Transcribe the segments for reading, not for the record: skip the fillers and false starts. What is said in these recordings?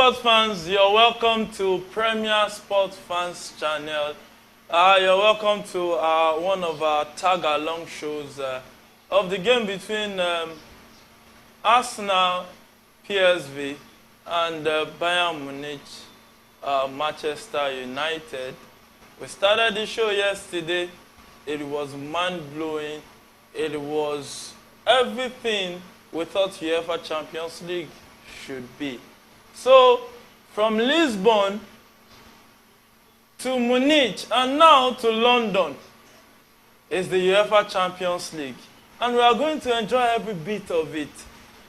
sports fans, you're welcome to Premier Sports Fans channel. You're welcome to one of our tag-along shows of the game between Arsenal, PSV, and Bayern Munich, Manchester United. We started the show yesterday. It was mind-blowing. It was everything we thought UEFA Champions League should be. So, from Lisbon to Munich and now to London is the UEFA Champions League. And we are going to enjoy every bit of it.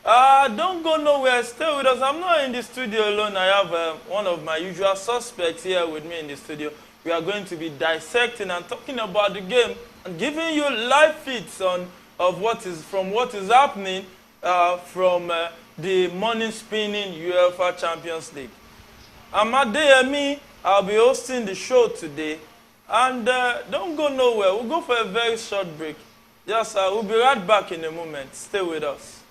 Don't go nowhere. Stay with us. I'm not in the studio alone. I have one of my usual suspects here with me in the studio. We are going to be dissecting and talking about the game and giving you live feeds of what is happening from the morning spinning UEFA Champions League. I'm Adeyemi. I'll be hosting the show today. And don't go nowhere. We'll go for a very short break. Yes, we'll be right back in a moment. Stay with us.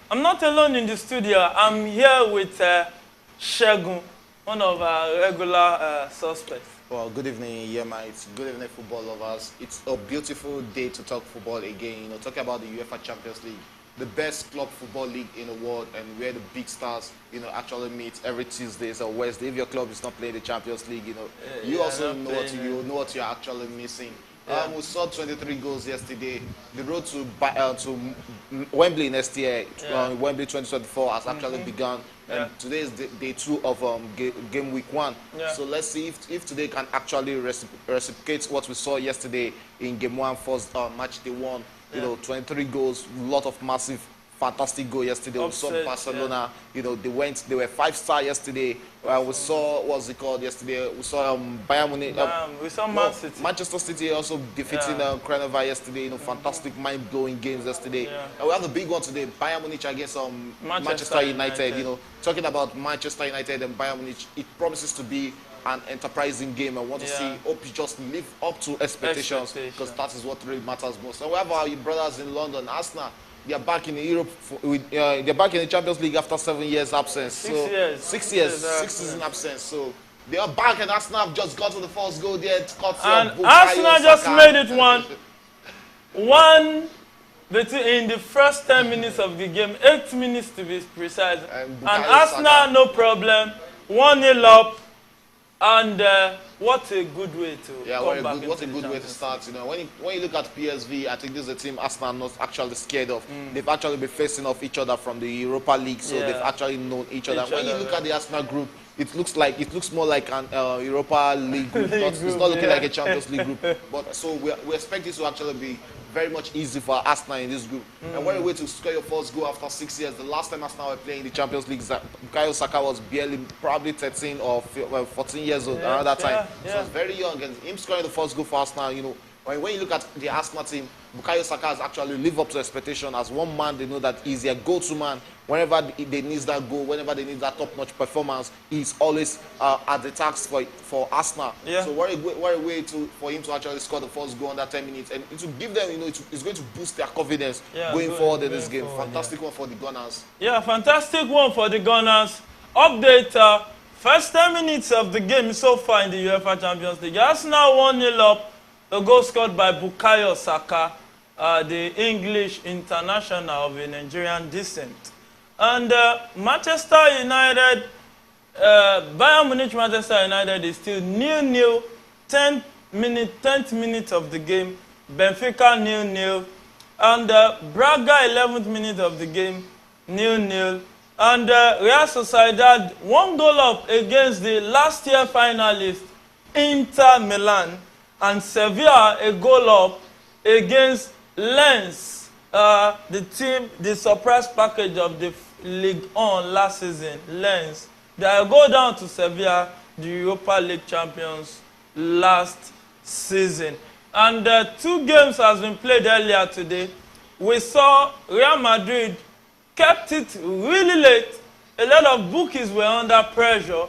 I'm not alone in the studio. I'm here with Shegun, one of our regular suspects. Well, good evening, Yema. Good evening, football lovers. It's a beautiful day to talk football again. Talking about the UEFA Champions League, the best club football league in the world, and where the big stars, actually meet every Tuesdays or Wednesday. If your club is not playing the Champions League, you also know what you're actually missing. Yeah. We saw 23 goals yesterday. The road to Wembley next year, Wembley 2024, has actually begun. And today is day 2 of game week 1. Yeah. So let's see if today can actually reciprocate what we saw yesterday in game 1, first match day 1. 23 goals, a lot of massive, fantastic goal yesterday. Upset, we saw Barcelona, they were 5-star yesterday. We saw, what's it called yesterday? We saw Bayern Munich. We saw Man City. Manchester City also defeating Crenova yesterday. Fantastic, mind-blowing games yesterday. Yeah. And we have the big one today, Bayern Munich against Manchester United. Talking about Manchester United and Bayern Munich, it promises to be an enterprising game. I want to see, hope you just live up to expectations, because that is what really matters most. And we have our brothers in London, Arsenal. They are back in Europe. They're back in the Champions League after 7 years absence. 6 years, 6 season absence. So they are back, and Arsenal have just got to the first goal there. And Arsenal just made it one in the first 10 minutes of the game, 8 minutes to be precise. And Arsenal, no problem, 1-0 up. And what a good way to come back. What a good way to start. When you look at PSV, I think this is a team Arsenal are not actually scared of. They've actually been facing off each other from the Europa League, so they've actually known each other. When you look at the Arsenal group, it looks more like an Europa League group. It's not looking like a Champions League group. But so we expect this to actually be very much easy for Arsenal in this group. And what a way to score your first goal after 6 years. The last time Arsenal were playing in the Champions League, Bukayo Saka was probably 13 or 14 years old around that time. So it's very young, and him scoring the first goal for Arsenal, when you look at the Arsenal team, Bukayo Saka has actually lived up to expectation. As one man, they know that he's their go-to man. Whenever they need that goal, whenever they need that top-notch performance, he's always at the task for Arsenal. Yeah. So what a way for him to actually score the first goal under 10 minutes. And it will give them, it's going to boost their confidence going forward in this game. Fantastic one for the Gunners. Yeah, fantastic one for the Gunners. Update, first 10 minutes of the game so far in the UEFA Champions League. Arsenal 1-0 up. The goal scored by Bukayo Saka, the English international of a Nigerian descent. And Manchester United, Bayern Munich, Manchester United is still 0-0, 10th minute of the game. Benfica 0-0. And Braga, 11th minute of the game, 0-0. And Real Sociedad, 1 goal up against the last year finalist, Inter Milan. And Sevilla, a goal up against Lens, the surprise package of the League On last season, Lens. They go down to Sevilla, the Europa League champions last season. And 2 games has been played earlier today. We saw Real Madrid kept it really late. A lot of bookies were under pressure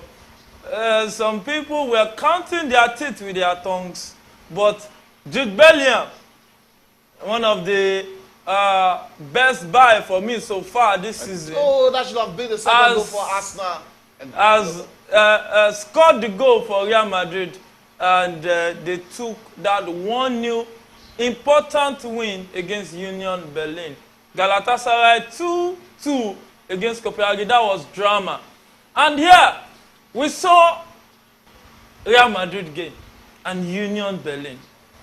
some people were counting their teeth with their tongues, but Jude Bellingham, one of the best buy for me so far this season. Oh, that should have been the second goal for Arsenal. Has scored the goal for Real Madrid, and they took that 1-0 important win against Union Berlin. Galatasaray 2-2 against Copenhagen. That was drama. And here, we saw Real Madrid game and Union Berlin.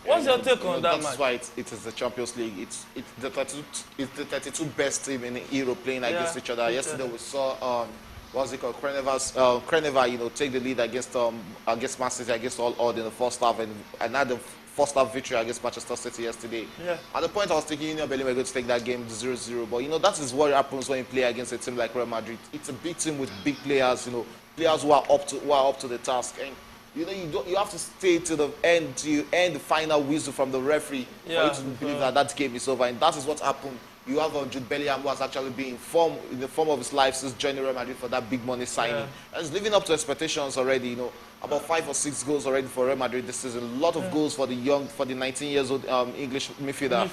What's your take on that match? That's why it is the Champions League. It's the 32 best team in Europe playing against each other. Yesterday we saw what's it called? Creneva, take the lead against Man City, against all odd in the first half, and another first half victory against Manchester City yesterday. Yeah. At the point I was thinking Union Berlin were going to take that game 0-0, but that is what happens when you play against a team like Real Madrid. It's a big team with big players, players who are up to the task, and you have to stay to the end to end the final whistle from the referee for you to believe that game is over, and that is what happened. You have Jude Bellingham, who has actually been in the form of his life since joining Real Madrid for that big money signing. And he's living up to expectations already, about 5 or 6 goals already for Real Madrid this season. A lot of goals for the 19 years old English midfielder.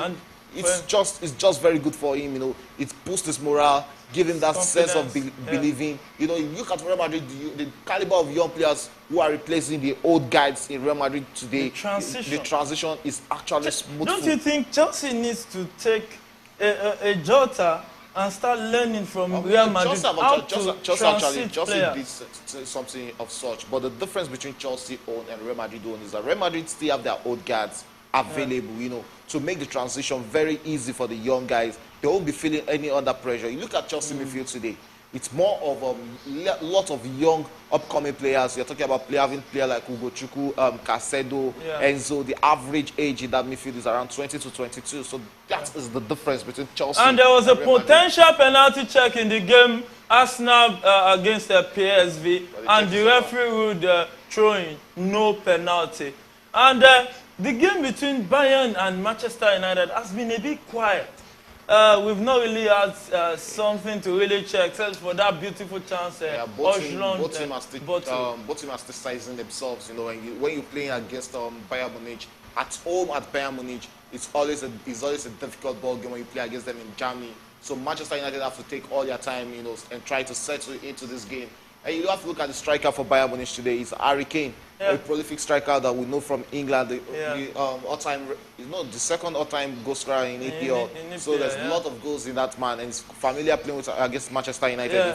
And it's just very good for him, it boosts his morale, give him that sense of believing. You look at Real Madrid, the caliber of young players who are replacing the old guys in Real Madrid today. The transition is actually smooth. Don't you think Chelsea needs to take a Jota and start learning from Real Madrid Chelsea did something of such, but the difference between Chelsea own and Real Madrid own is that Real Madrid still have their old guards available, to make the transition very easy for the young guys. They won't be feeling any under pressure. You look at Chelsea midfield today, it's more of a lot of young upcoming players. You're talking about players like Ugo Chukwu, Casedo, Enzo. The average age in that midfield is around 20 to 22. So that is the difference between Chelsea and there was a potential penalty check in the game, Arsenal against the PSV, and the referee ruled throwing no penalty. And the game between Bayern and Manchester United has been a bit quiet. We've not really had something to really check, except for that beautiful chance. Both teams are still sizing themselves. When you're playing against Bayern Munich at home at Bayern Munich, it's always a difficult ball game when you play against them in Germany. So Manchester United have to take all their time, and try to settle into this game. And you have to look at the striker for Bayern Munich today. It's Harry Kane, a prolific striker that we know from England. The second all-time goal scorer in EPL. So there's a lot of goals in that man, and he's familiar playing against Manchester United.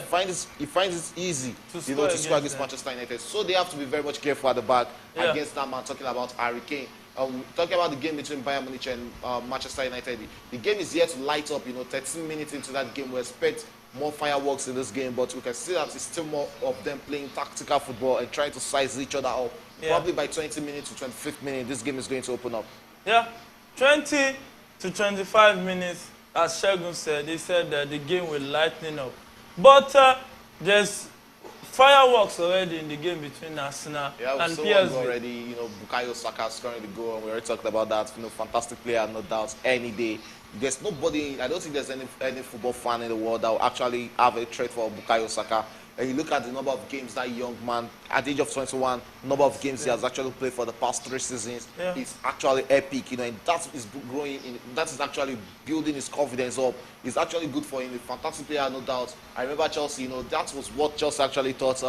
He finds it easy, to score against Manchester United. So they have to be very much careful at the back against that man. Talking about Harry Kane. Talking about the game between Bayern Munich and Manchester United, the game is yet to light up. 13 minutes into that game, we expect more fireworks in this game, but we can see that it's still more of them playing tactical football and trying to size each other up. Probably by 20 minutes to 25th minute, this game is going to open up. 20 to 25 minutes, as Shegun said, he said that the game will lighten up. But there's fireworks already in the game between Arsenal and PSV. Already, Bukayo Saka scoring the goal, and we already talked about that. Fantastic player, no doubt, any day. There's nobody, I don't think there's any football fan in the world that will actually have a trade for Bukayo Saka. And you look at the number of games that young man, at the age of 21, number of games he has actually played for the past 3 seasons, it's actually epic, and that is growing, that is actually building his confidence up. It's actually good for him, a fantastic player, no doubt. I remember Chelsea, that was what Chelsea actually thought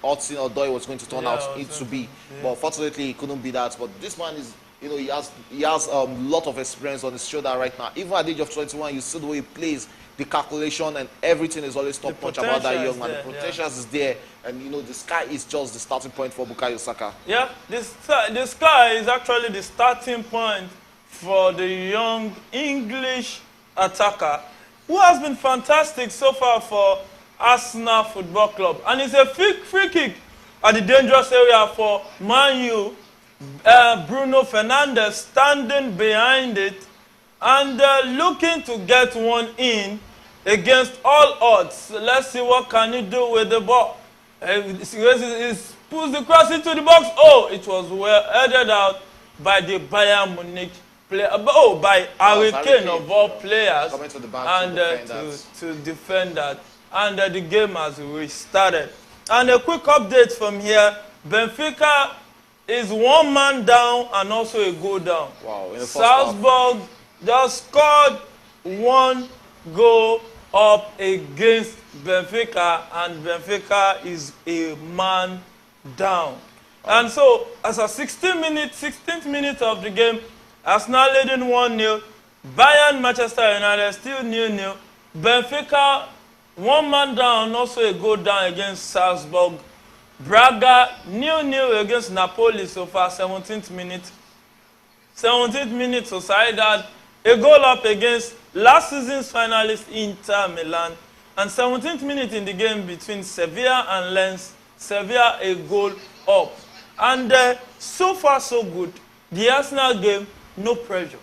Hudson-Odoi was going to turn out to be. But unfortunately, he couldn't be that. But this man is, he has a lot of experience on his shoulder right now. Even at the age of 21, you see the way he plays, the calculation and everything is always top notch about that young man. The potential is there, and the sky is just the starting point for Bukayo Saka. Yeah, the sky is actually the starting point for the young English attacker who has been fantastic so far for Arsenal Football Club. And it's a free kick at the dangerous area for Man U. Bruno Fernandes standing behind it and looking to get one in against all odds. Let's see what can he do with the ball. He puts the cross into the box. Oh, it was well headed out by the Bayern Munich player. By Harry Kane of all players. To the back and to defend that. And the game has restarted. And a quick update from here. Benfica is 1 man down and also a goal down. Wow. In the first Salzburg just scored 1 goal up against Benfica, and Benfica is a man down. And so, as a 16th minute of the game, Arsenal leading 1-0. Bayern, Manchester United still 0-0. Benfica 1 man down, also a goal down against Salzburg. Braga 0-0 against Napoli so far, 17th minute. 17th minute, Sociedad a goal up against last season's finalist Inter Milan. And 17th minute in the game between Sevilla and Lens, Sevilla a goal up. And so far so good. The Arsenal game, no pressure.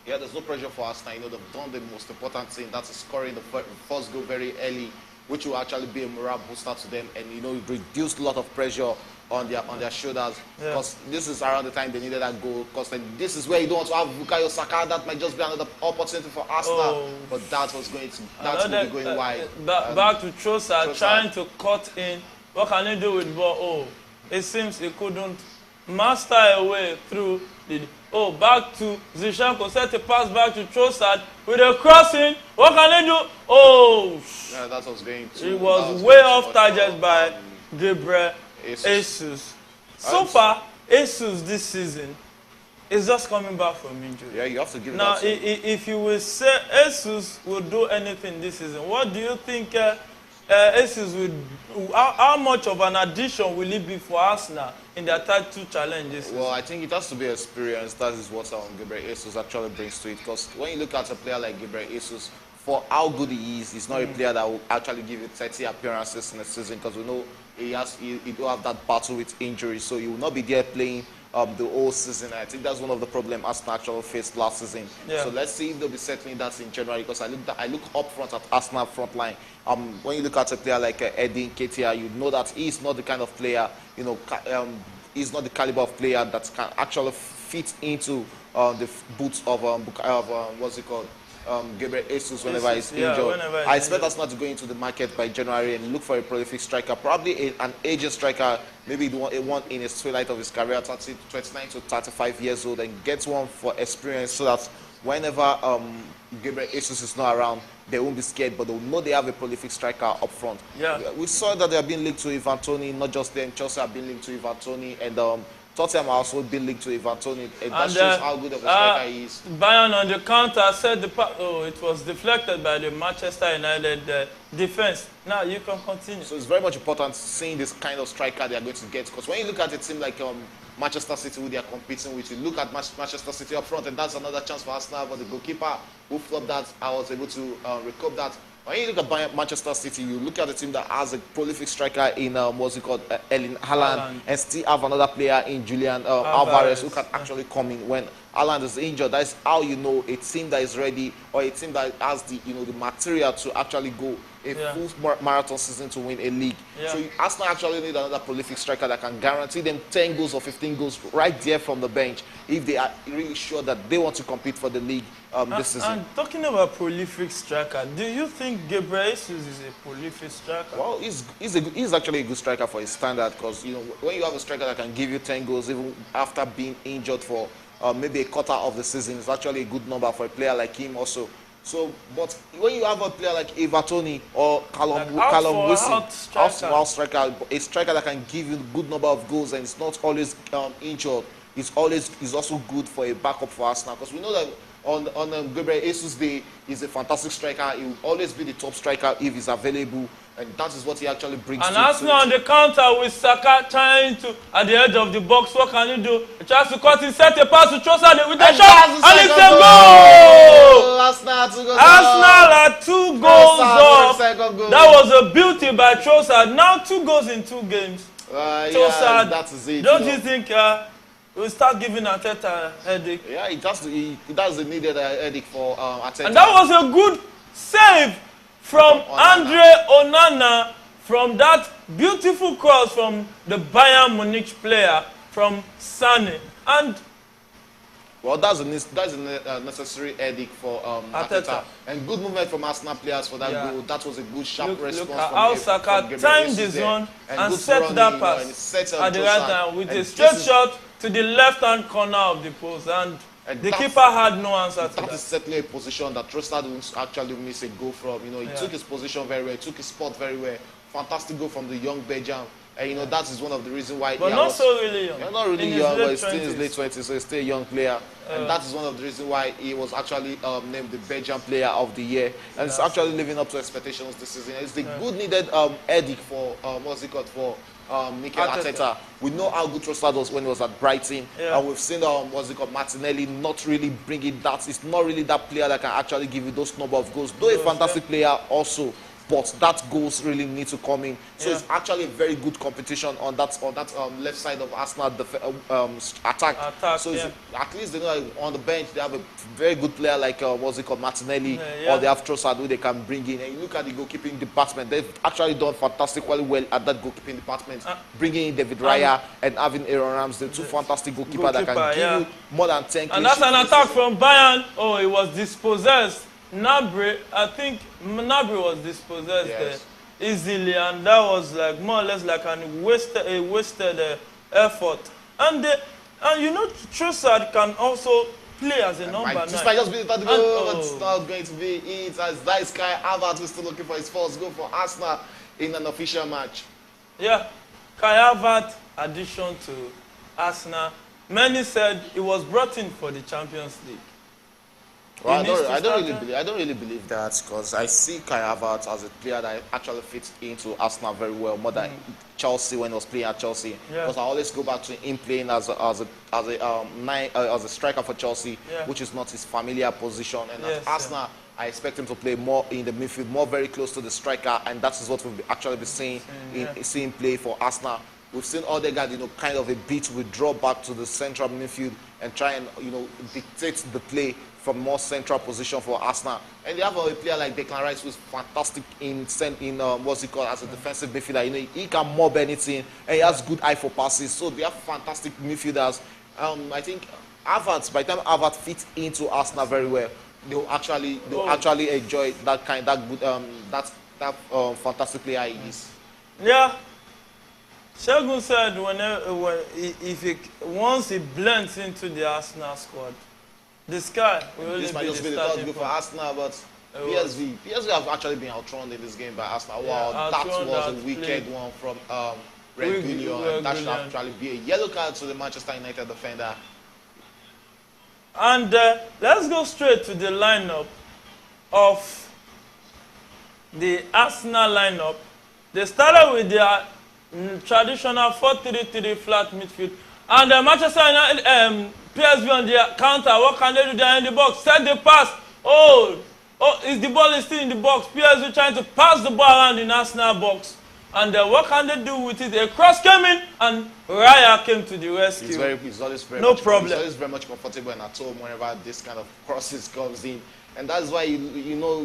Yeah, there's no pressure for Arsenal. You know, they've done the most important thing, that's scoring the first goal very early, which will actually be a morale booster to them, and you know, reduce a lot of pressure on their shoulders. Because this is around the time they needed that goal. Because this is where you don't want to have Bukayo Saka. That might just be another opportunity for Arsenal. But that was going to be going wide. Back to Trossard trying to cut in. What can he do with ball? Oh, it seems he couldn't master a way through the. Oh, back to Zinchenko, set a pass back to Trossard with a crossing. What can he do? Oh, yeah, that was going to. It was way off target by Gabriel Jesus. So far, Jesus this season is just coming back from injury. Yeah, you have to give now, that. If you will say Jesus will do anything this season, what do you think Jesus will? How much of an addition will it be for Arsenal in their title challenges? Well, I think it has to be experience. That is what Gabriel Jesus actually brings to it. Because when you look at a player like Gabriel Jesus, for how good he is, he's not a player that will actually give you 30 appearances in a season. Because we know he do have that battle with injury, so he will not be there playing the whole season. I think that's one of the problems Arsenal actually faced last season. So let's see if they'll be settling that in January. Because I look up front at Arsenal front line. When you look at a player like Eddie Nketiah, you know that he's not the kind of player, you know, he's not the caliber of player that can actually fit into the boots of what's it called? Gabriel Jesus whenever he's injured. I expect us not to go into the market by January and look for a prolific striker, probably an aging striker, maybe one in his twilight of his career, 29 to 35 years old, and get one for experience so that whenever Gabriel Jesus is not around, they won't be scared, but they'll know they have a prolific striker up front. We saw that they have been linked to Ivan Toney, not just them. Chelsea have been linked to Ivan Toney, and Tottenham also been linked to Ivan Toney, and that shows how good of a striker he is. Bayern on the counter said it was deflected by the Manchester United defense. Now you can continue. So it's very much important seeing this kind of striker they are going to get, because when you look at a team like Manchester City, who they are competing with, you look at Manchester City up front, and that's another chance for Arsenal. But the goalkeeper who flopped that, I was able to recover that. When you look at Manchester City, you look at a team that has a prolific striker in what's it called, Erling Haaland, and still have another player in Julian Alvarez who can actually come in when Haaland is injured. That's how you know a team that is ready, or a team that has the the material to actually go a full marathon season to win a league. So Arsenal actually need another prolific striker that can guarantee them 10 goals or 15 goals right there from the bench if they are really sure that they want to compete for the league this season. And talking about prolific striker, do you think Gabriel Jesus is a prolific striker? Well, he's actually a good striker for his standard, because when you have a striker that can give you 10 goals even after being injured for maybe a quarter of the season, it's actually a good number for a player like him also. So, but when you have a player like Ivan Toney or Callum Wilson, out striker, a striker that can give you a good number of goals and it's not always injured, is also good for a backup for Arsenal, because we know that on Gabriel Jesus Day, he's a fantastic striker. He will always be the top striker if he's available, and that is what he actually brings. And Arsenal on the counter with Saka trying to at the edge of the box. What can you do? He tries to cut in, set a pass to Trossard with a shot, and it's a goal. Arsenal are 2 goals up. That was a beauty by Trossard. Now 2 goals in 2 games. Trossard, that is it. Don't you think? We'll start giving Arteta a headache. Yeah, it does the needed headache for Arteta. And that was a good save from Andre Onana from that beautiful cross from the Bayern Munich player from Sane. And Well, that's a necessary edict for Arteta. And good movement from Arsenal players for that goal. That was a good, sharp response look from how Saka timed his one and set that pass at the right time with a straight shot to the left-hand corner of the post. And the keeper had no answer to that. That is certainly a position that Trossard will actually miss a goal from. You know, he took his position very well, he took his spot very well. Fantastic goal from the young Belgium. And you know, that is one of the reasons why. But not so really young. Not really young, but he's still in his late 20s, so he's still a young player. And that is one of the reasons why he was actually named the Belgian Player of the Year. And it's actually living up to expectations this season. It's the good needed edict for, for Mikel Arteta. We know how good Trossard was when he was at Brighton. And we've seen, Martinelli not really bringing that. It's not really that player that can actually give you those number of goals. Though a fantastic player also. But that goals really need to come in. So it's actually a very good competition on that left side of Arsenal attack. So at least they know on the bench they have a very good player like Martinelli, or they have Trossard who they can bring in. And you look at the goalkeeping department; they've actually done fantastically well at that goalkeeping department, bringing in David Raya and having Aaron Ramsey, two fantastic goalkeepers that can give you more than 10. And that's an attack from Bayern. Oh, it was dispossessed. Gnabry, I think Gnabry was dispossessed easily, and that was like more or less like a wasted effort. And you know, Trossard can also play as a number 9. Just be the goal, it's not going to be it. As that Kai Havertz is still looking for his first goal for Arsenal in an official match. Yeah, Kai Havertz addition to Arsenal. Many said he was brought in for the Champions League. Well, I don't really believe that, because I see Kai Havertz as a player that actually fits into Arsenal very well, more than Chelsea when he was playing at Chelsea. Because I always go back to him playing as a striker for Chelsea, which is not his familiar position. And at Arsenal, I expect him to play more in the midfield, more very close to the striker, and that is what we'll actually be seeing seeing play for Arsenal. We've seen Odegaard, kind of a bit withdraw back to the central midfield and try and, dictate the play from more central position for Arsenal. And they have a player like Declan Rice who's fantastic in as a defensive midfielder. He can mob anything, and he has good eye for passes. So they have fantastic midfielders. I think Havertz, by the time Havertz fits into Arsenal very well, they'll actually enjoy that fantastic player he is. Yeah. Shegun said once he blends into the Arsenal squad, this guy will only might just be the third goal for Arsenal, but PSV have actually been outrun in this game by Arsenal. Wow, that was a wicked one from Reguilon. That should actually be a yellow card to the Manchester United defender. And let's go straight to the lineup of the Arsenal lineup. They started with their traditional 4-3-3 flat midfield, and Manchester United, PSV on the counter. What can they do there in the box? Set the pass. The ball is still in the box. PSV trying to pass the ball around in Arsenal box, and what can they do with it? A cross came in, and Raya came to the rescue. He's always very problem. He's always very much comfortable and at home whenever this kind of crosses comes in, and that's why you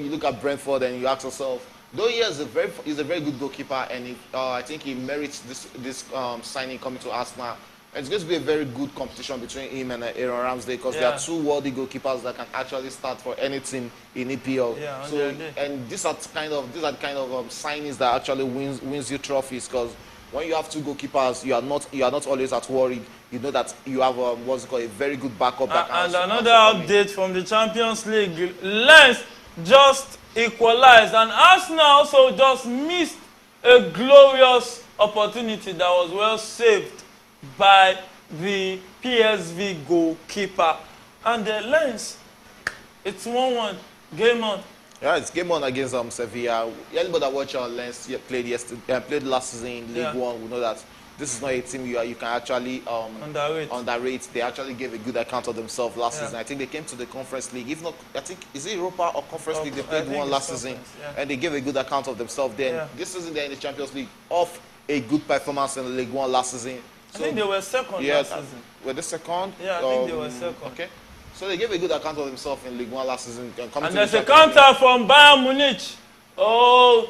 look at Brentford and you ask yourself. Though he's a very good goalkeeper, and I think he merits this signing coming to Arsenal. And it's going to be a very good competition between him and Aaron Ramsey, because there are two worthy goalkeepers that can actually start for any team in EPL. And these are kind of signings that actually wins you trophies, because when you have two goalkeepers, you are not always at worried. You know that you have a very good backup. And another update from the Champions League: Lens just equalized, and Arsenal also just missed a glorious opportunity that was well saved by the PSV goalkeeper. And the Lens, it's 1-1, game on. Yeah, it's game on against Sevilla. Anybody that watched Lens played last season in League One will know that this is not a team you can actually underrate. They actually gave a good account of themselves last season. I think they came to the Conference League. If not, I think, is it Europa or Conference League? They played one last season, and they gave a good account of themselves. Then this season they're in the Champions League off a good performance in the League One last season. So, I think they were second last season. Were they second? Yeah, I think they were second. Okay. So they gave a good account of themselves in League One last season. And there's a counter from Bayern Munich. Oh,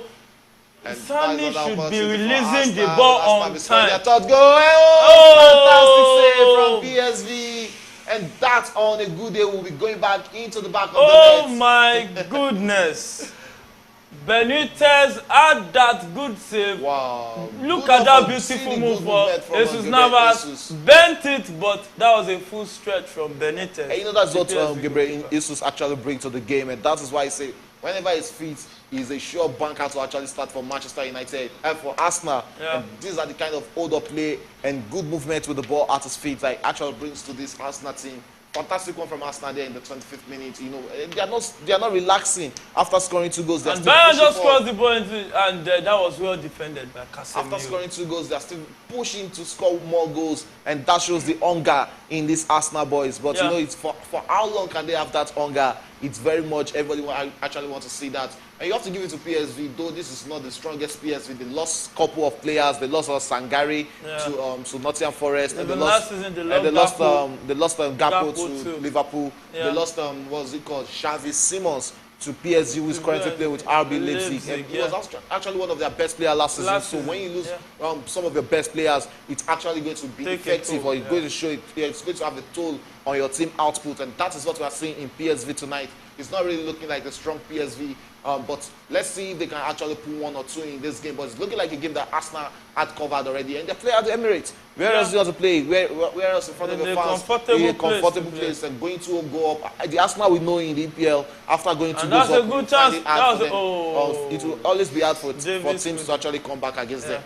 Sani should be releasing the ball on time. Fantastic save from PSV. And that on a good day will be going back into the back of the net. Oh my goodness. Benitez had that good save. Wow. Look Good at that of- beautiful really move good for movement from Jesus Gabriel Navas. Jesus. Bent it, but that was a full stretch from Benitez. And you know that's what PSV Gabriel goalkeeper. Jesus actually brings to the game, and that is why I say whenever he's fit, he's a sure banker to actually start for Manchester United and for Arsenal. Yeah. And these are the kind of hold-up play and good movement with the ball at his feet that he actually brings to this Arsenal team. Fantastic one from Arsenal there in the 25th minute. You know, they are not relaxing after scoring 2 goals. They are And still Bayern pushing just forward. crossed the ball into, and that was well defended by Casemiro. After scoring 2 goals, they are still pushing to score more goals, and that shows the hunger in these Arsenal boys. But Yeah. you know, it's for how long can they have that hunger? It's very much everybody actually wants to see that. And you have to give it to PSV, though this is not the strongest PSV. They lost a couple of players. They lost Sangare to Nottingham Forest, and Even last season they lost Gakpo Gakpo to too. Liverpool. Yeah. They lost what's it called, Xavi Simons to PSG, who is currently playing with RB Leipzig. And he was actually one of their best players last season. So when you lose some of your best players, it's actually going to be effective, or it's going to show it's going to have a toll on your team output, and that is what we are seeing in PSV tonight. It's not really looking like a strong PSV, but let's see if they can actually put 1 or 2 in this game. But it's looking like a game that Arsenal had covered already, and they play at the Emirates. Where else do you want to play? Where else in front of the fans? In a comfortable place and going to go up. The Arsenal we know in the EPL after going to And go that's up. a good chance. It will always be hard for teams to actually come back against them.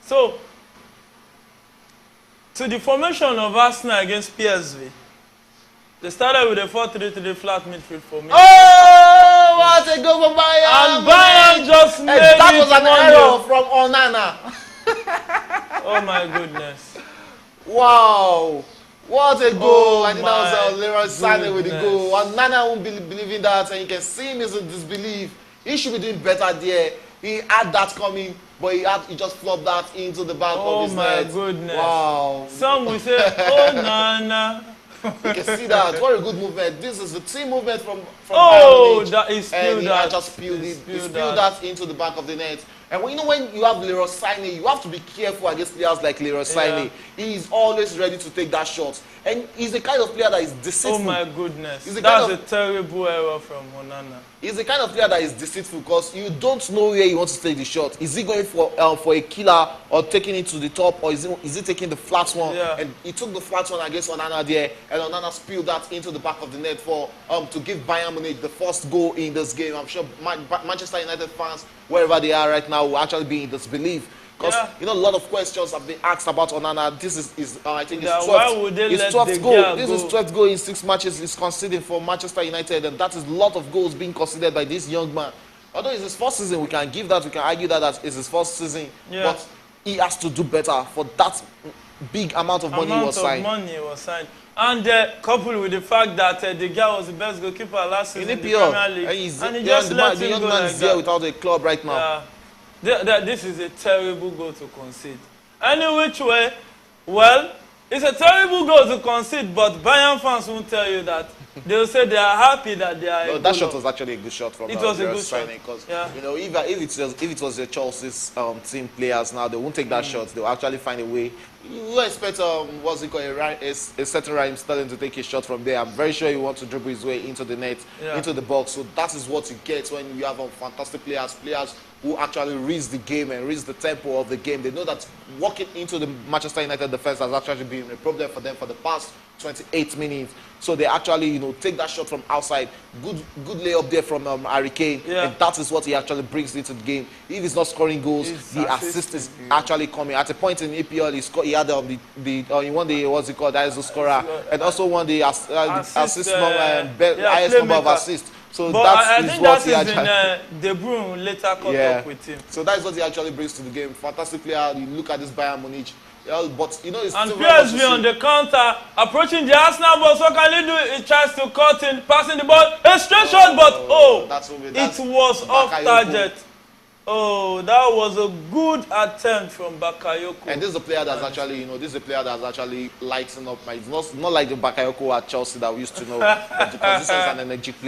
So, to the formation of Arsenal against PSV, they started with a 4-3-3 flat midfield formation. Oh, what a goal for Bayern! And Bayern just made and that it was an 1-0. error from Onana. Oh my goodness. Wow. What a goal. I think my that was Leroy Sané with the goodness. goal. Onana won't be believing that, and you can see him in disbelief. He should be doing better there. He had that coming, but he just flopped that into the back of his net. Oh my goodness. Wow. Some will say, oh Nana. You can see that. What a good movement. This is the team movement from Oh, Bayern. that is And he that. just spilled that into the back of the net. And when you have Leroy Sané, you have to be careful against players like Leroy Sané. He is always ready to take that shot. And he's the kind of player that is deceitful. Oh my goodness. That's a terrible error from Onana. He's the kind of player that is deceitful because you don't know where he wants to take the shot. Is he going for a killer or taking it to the top, or is he taking the flat one? Yeah. And he took the flat one against Onana there, and Onana spilled that into the back of the net for to give Bayern Munich the first goal in this game. I'm sure Manchester United fans, wherever they are right now, will actually be in disbelief. Because you know, a lot of questions have been asked about Onana. This is I think his 12th goal. This is 12th goal in 6 matches he's conceding for Manchester United, and that is a lot of goals being conceded by this young man. Although it's his first season, we can argue that it's his first season, but he has to do better for that big amount of money he was signed. And coupled with the fact that the guy was the best goalkeeper last season in the Premier League, and he just let him go like that. Without a club right now. This is a terrible goal to concede. Any which way, well, it's a terrible goal to concede, but Bayern fans won't tell you that. They'll say they are happy that they are. No, that shot was actually a good shot from it was a good shot. Because you know, if it was the Chelsea's team players now, they won't take that shot. They'll actually find a way. You expect what's it called, a certain Raheem Sterling to take a shot from there. I'm very sure he wants to dribble his way into the net, into the box. So that is what you get when you have fantastic players who actually reads the game and reads the tempo of the game. They know that walking into the Manchester United defense has actually been a problem for them for the past 28 minutes. So they actually, take that shot from outside. Good layup there from Harry Kane, and that is what he actually brings into the game. If he's not scoring goals, the assist is actually coming. At a point in EPL, he had he won the what's it called, that is the scorer, and also won the highest number of assists. So I think that is De Bruyne later caught up with him. So that is what he actually brings to the game. Fantastic player. You look at this Bayern Munich. But it's and PSV on the counter, approaching the Arsenal box. What can he do? He tries to cut in, passing the ball, a straight shot, but it was off target. Oh, that was a good attempt from Bakayoko. And this is a player that's actually, this is a player that's actually lighting up. It's not like the Bakayoko at Chelsea that we used to know. Because this is an energetic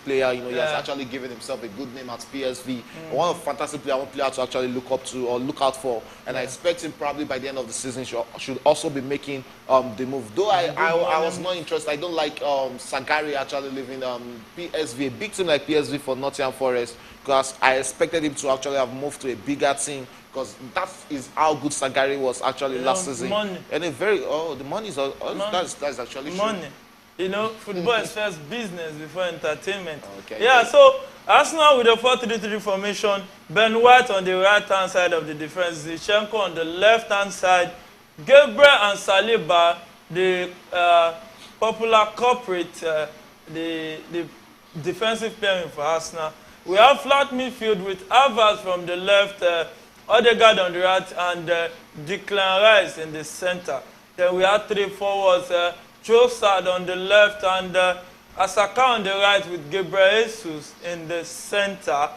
player. He has actually given himself a good name at PSV. One of the fantastic players, one player to actually look up to or look out for. And I expect him probably by the end of the season should also be making the move. Though I was not interested. I don't like Sagari actually leaving PSV, a big team like PSV for Nottingham Forest. Because I expected him to actually have moved to a bigger team, because that is how good Sagari was actually last season. Money. And the money is that's actually money. True. Football is first business before entertainment. Okay. Yeah, so Arsenal with the 4-3-3 formation, Ben White on the right-hand side of the defense, Zinchenko on the left-hand side, Gabriel and Saliba, the popular culprit, the defensive pairing for Arsenal. We have flat midfield with Havertz from the left, Odegaard on the right, and Declan Rice in the center. Then we have 3 forwards, Trossard on the left, and Asaka on the right with Gabriel Jesus in the center.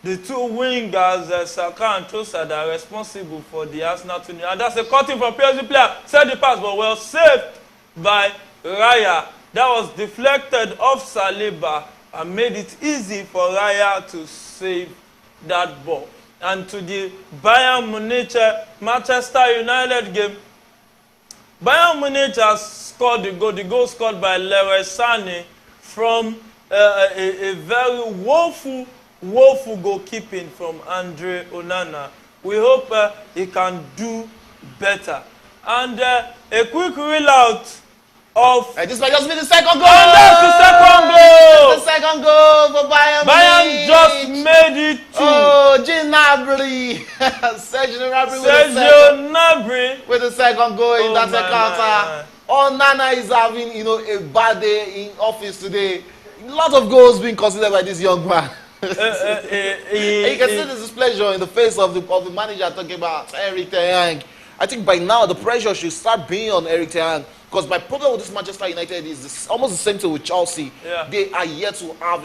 The 2 wingers, Saka and Trossard, are responsible for the Arsenal 2. And that's a cutting from PSV player. Set the pass, but well saved by Raya. That was deflected off Saliba and made it easy for Raya to save that ball. And to the Bayern Munich Manchester United game, Bayern Munich has scored the goal scored by Leroy Sané from a very woeful goalkeeping from Andre Onana. We hope he can do better. And a quick reel out of... This might just be the second goal! And that's the second goal! That's the second goal for Bayern. Bayern just made it to... Oh, Gnabry! Sergio Gnabry with the second goal in that encounter. Onana is having, a bad day in office today. A lot of goals being considered by this young man. And you can see this displeasure in the face of the manager talking about Erik ten Hag. I think by now the pressure should start being on Erik ten Hag. Because my problem with this Manchester United is almost the same thing with Chelsea. Yeah. They are yet to have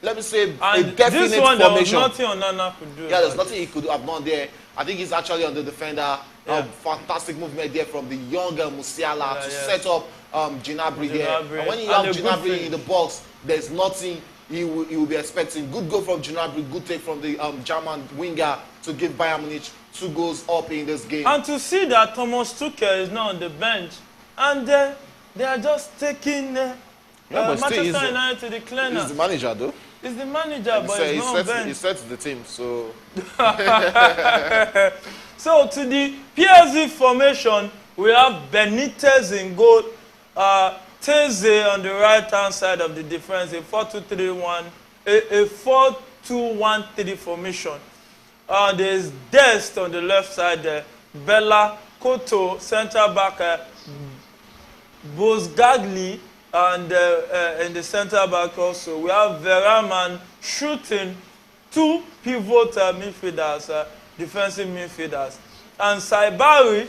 let me say, a definite this one, formation. There was nothing Onana could do. Yeah, there's nothing he could have done there. I think he's actually on the defender. Yeah. Fantastic movement there from the younger Musiala to set up Gnabry there. And when you have Gnabry in the box, there's nothing he will be expecting. Good goal from Gnabry, good take from the German winger to give Bayern Munich 2 goals up in this game. And to see that Thomas Tuchel is not on the bench, and they are just taking Manchester United to the cleaner. He's the manager, though. He's the manager, but he's not on bench. He sets the team, so... So to the PSV formation, we have Benitez in goal, Teze on the right-hand side of the defense, a 4-2-3-1, a 4-2-1-3 formation. There's Dest on the left side, Bella, Koto, centre-back, Bozgagli, and in the centre-back also. We have Veraman shooting 2 pivot midfielders, defensive midfielders. And Saibari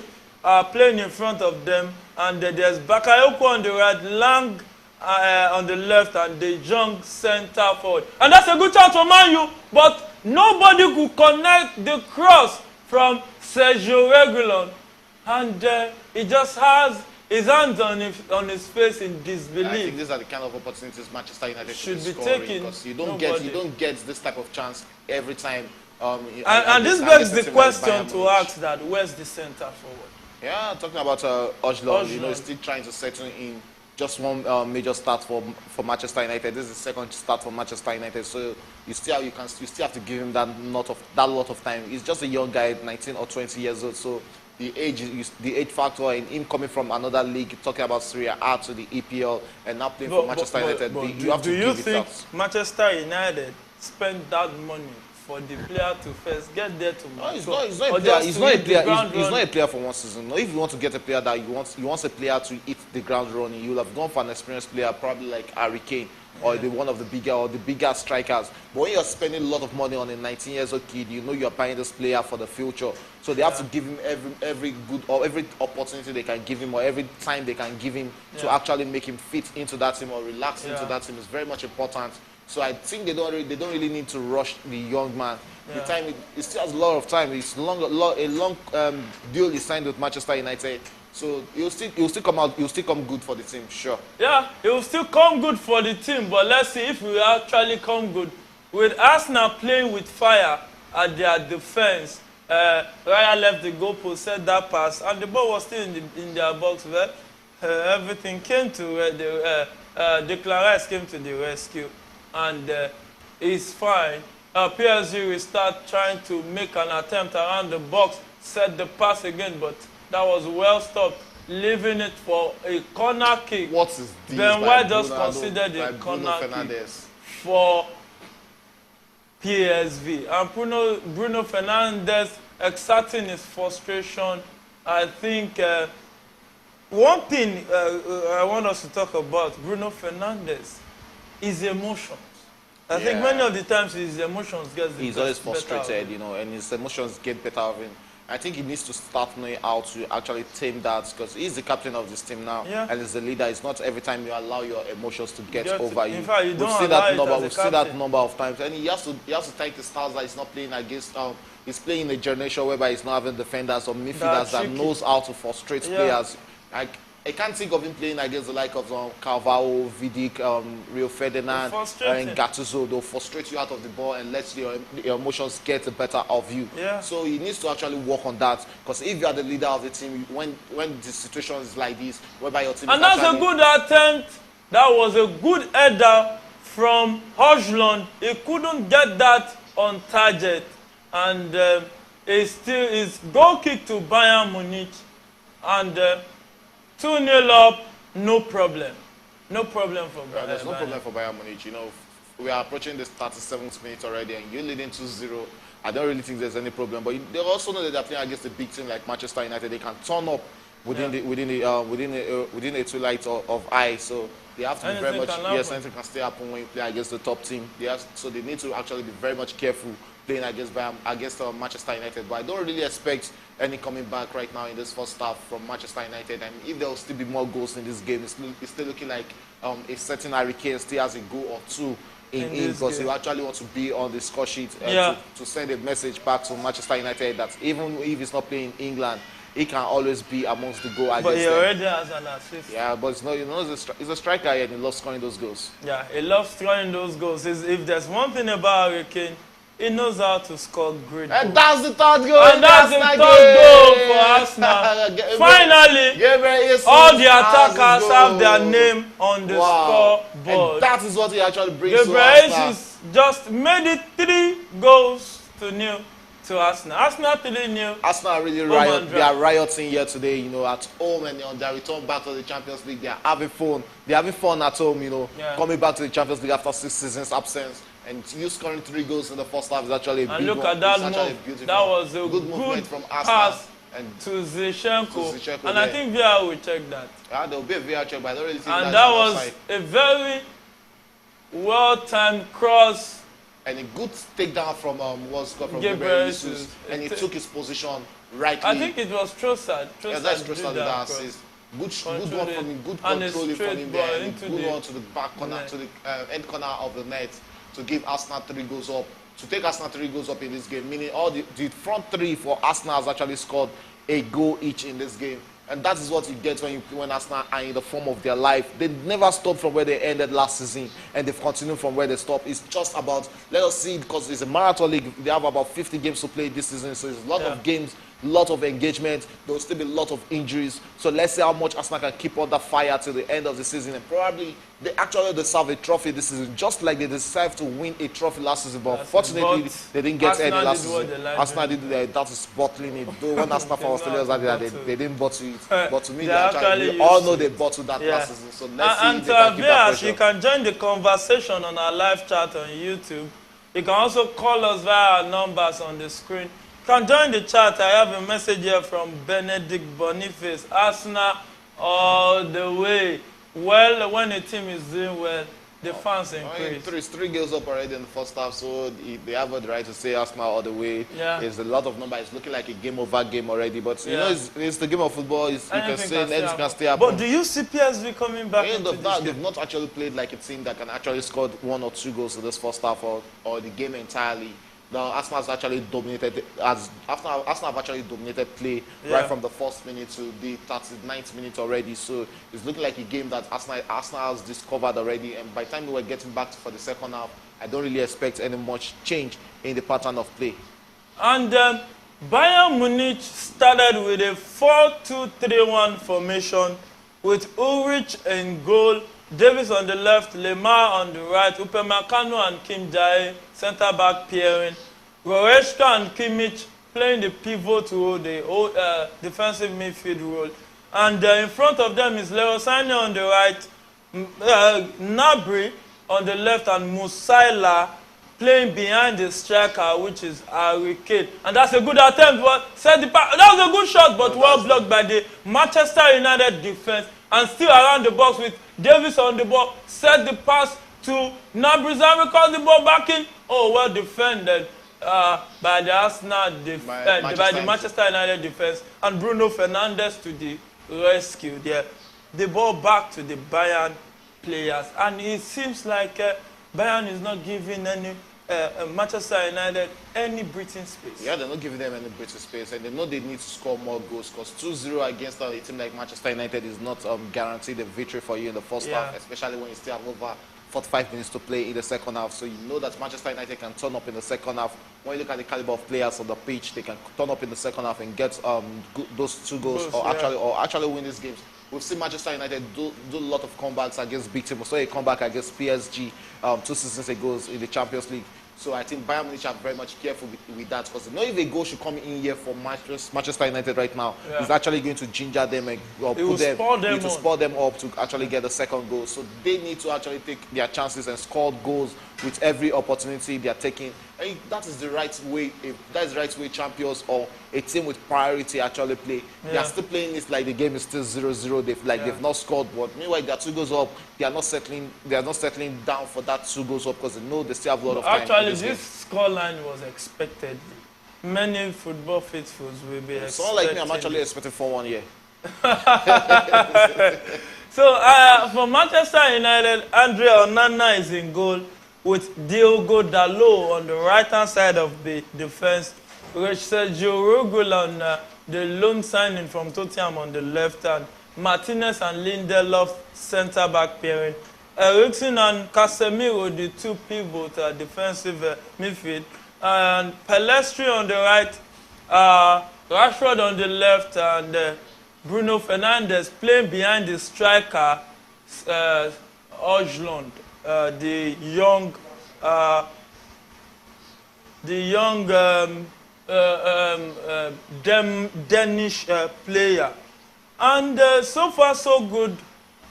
playing in front of them. And there's Bakayoko on the right, Lang on the left, and De Jong centre forward. And that's a good chance for Man U, but nobody could connect the cross from Sergio Reguilon. And he just has his hands on his face in disbelief. I think these are the kind of opportunities Manchester United should be taking. Because you don't get this type of chance every time. And this begs the question to ask that, where's the centre forward? Yeah, talking about Ojlund, he's still trying to settle in. Just one major start for Manchester United. This is the second start for Manchester United, so you still have to give him that lot of time. He's just a young guy, 19 or 20 years old. So the age factor in him coming from another league, talking about Serie A to the EPL, and now playing for Manchester United, you have to give it up. Do you think Manchester United spent that money for the player to first get there to mature? He's not a player for one season. No, if you want to get a player that you want a player to hit the ground running, you'll have gone for an experienced player, probably like Harry Kane or one of the bigger strikers. But when you're spending a lot of money on a 19 years old kid, you're buying this player for the future. So they have to give him every good or every opportunity they can give him, or every time they can give him to actually make him fit into that team or relax into that team. Is very much important So I think they don't really need to rush the young man. Yeah. The time it still has a lot of time. It's a long deal he signed with Manchester United. So he'll still come out. He'll still come good for the team, sure. Yeah, he will still come good for the team, but let's see if he will actually come good. With Arsenal playing with fire at their defense, Raya left the goalpost, set that pass, and the ball was still in their box. Well, everything came to Declan Rice came to the rescue, and it's fine. PSG will start trying to make an attempt around the box, set the pass again, but that was well stopped, leaving it for a corner kick. What is this? Ben White just considered a corner kick for PSV. And Bruno Fernandes exerting his frustration. I think one thing I want us to talk about Bruno Fernandes is emotions. I think many of the times his emotions get He's always frustrated, you know, and his emotions get better of him. I think he needs to start knowing how to actually tame that, because he's the captain of this team now, and he's the leader. It's not every time you allow your emotions to get over you. In fact, you don't we've seen that number of times, and he has to thank the stars that he's not playing against. He's playing in a generation whereby he's not having defenders or midfielders that knows how to frustrate players. Like, I can't think of him playing against the like of Carvalho, Vidic, Rio Ferdinand, and Gattuso. They'll frustrate you out of the ball and let your emotions get the better of you. So he needs to actually work on that, because if you are the leader of the team, when the situation is like this, whereby your team and that's a good attempt. That was a good header from Højlund. He couldn't get that on target, and it's still his goal kick to Bayern Munich, and 2-0 up, no problem. No problem for Bayern. There's no problem for Bayern Munich. You know, we are approaching the 37th minute already, and you're leading 2-0. I don't really think there's any problem. But they also know that they're playing against a big team like Manchester United. They can turn up within a twilight of eye. So they have to be very much. Yes, anything can still happen when you play against the top team. So they need to actually be very much careful playing against Manchester United. But I don't really expect any coming back right now in this first half from Manchester United. And if there will still be more goals in this game, it's still looking like a certain Harry Kane still has a goal or two in because he actually wants to be on the score sheet to send a message back to Manchester United that even if he's not playing in England, he can always be amongst the goal against But he already has an assist. Yeah, but it's not, you know, he's a striker and he loves scoring those goals. Yeah, he loves scoring those goals. If there's one thing about Harry Kane, he knows how to score great goals. And that's the third goal. And that's the third goal for Arsenal. Finally, all the attackers have their name on the scoreboard. And that is what he actually brings to Arsenal. Just made it 3-0 to Arsenal. Arsenal 3-0. Arsenal are really riot. They are rioting here today, you know, at home, and on their return back to the Champions League, they are having fun. They are having fun at home, you know, coming back to the Champions League after 6 seasons absence. And you scoring 3 goals in the first half is actually a big one. And look at that move. That was a good movement from Arsenal to Zinchenko. And I think VR will check that. Yeah, there will be a VR check, but I don't really think and that was a very well-timed cross. And a good takedown from Gabriel Jesus. And he took his position rightly. I think it was Trossard. That's Trossard that assist. Good one from him, good controlling from him there, and good one to the back corner, to the end corner of the net, to give Arsenal 3 goals up, to take Arsenal 3 goals up in this game, meaning all the front 3 for Arsenal has actually scored a goal each in this game. And that is what you get when Arsenal are in the form of their life. They never stopped from where they ended last season, and they've continued from where they stopped. It's just about, let us see, because it's a marathon league. They have about 50 games to play this season, so it's a lot of games, a lot of engagement. There will still be a lot of injuries. So let's see how much Arsenal can keep on that fire till the end of the season. And probably they actually deserve a trophy this season, just like they deserve to win a trophy last season. But unfortunately, they didn't get any last season. Arsenal did that is bottling it. Though when Arsenal for Australia they didn't bottle it. But to me, we all know they bottled that last season. So let's see if they can keep that pressure. You can join the conversation on our live chat on YouTube. You can also call us via our numbers on the screen. You can join the chat. I have a message here from Benedict Boniface. Arsenal all the way. Well, when a team is doing well, the fans increased. Three goals up already in the first half, so they have the right to say Arsenal all the way. Yeah. It's a lot of numbers. It's looking like a game-over game already, but you know, it's the game of football. You can say anything can stay happen. But do you see PSV coming back into this game? They've not actually played like a team that can actually score 1 or 2 goals in this first half or the game entirely. Now, Arsenal has actually dominated. Arsenal have actually dominated play right from the first minute to the 39th minute already. So it's looking like a game that Arsenal has discovered already. And by the time we were getting back for the second half, I don't really expect any much change in the pattern of play. And Bayern Munich started with a 4-2-3-1 formation with Ulrich in goal, Davis on the left, Lemar on the right, Upamecano and Kim Jae, centre-back pairing, Goretzka and Kimmich playing the pivot role, the defensive midfield role. And in front of them is Leroy Sané on the right, Gnabry on the left, and Musiala playing behind the striker, which is Harry Kane. And that's a good attempt. But that was a good shot, but well blocked by the Manchester United defense. And still around the box with Davis on the ball, set the pass to Gnabry, calls the ball back in. Oh, well defended by the Arsenal by the Manchester United defense. And Bruno Fernandes to the rescue there. The ball back to the Bayern players. And it seems like Bayern is not giving any Manchester United any breathing space. Yeah, they're not giving them any breathing space, and they know they need to score more goals, because 2-0 against a team like Manchester United is not guaranteed a victory for you in the first half, especially when you still have over 45 minutes to play in the second half. So you know that Manchester United can turn up in the second half. When you look at the caliber of players on the pitch, they can turn up in the second half and get those 2 goals, or actually win these games. We've seen Manchester United do a lot of comebacks against big teams. We saw a comeback against PSG 2 seasons ago in the Champions League. So I think Bayern Munich are very much careful with that, because they know if a goal should come in here for Manchester United right now, it's actually going to ginger them and spur them up to actually get the second goal. So they need to actually take their chances and score goals with every opportunity they are taking. And that is the right way. That is the right way champions or a team with priority actually play. They are still playing this like the game is still 0-0. They've not scored, but meanwhile they are 2 goals up. They are not settling down for that 2 goals up, because they know they still have a lot of time. Actually, this scoreline was expected. Many football faithfuls will be expecting. Someone like me, I'm actually expecting 4-1 here. So for Manchester United, Andre Onana is in goal, with Diogo Dalot on the right-hand side of the defense, with Sergio Rogul on the loan signing from Tottenham on the left hand, Martinez and Lindelof centre-back pairing, Eriksen and Casemiro, the 2 pivot defensive midfield, and Pelestri on the right, Rashford on the left, and Bruno Fernandes playing behind the striker, Højlund. The young Danish player. And so far so good.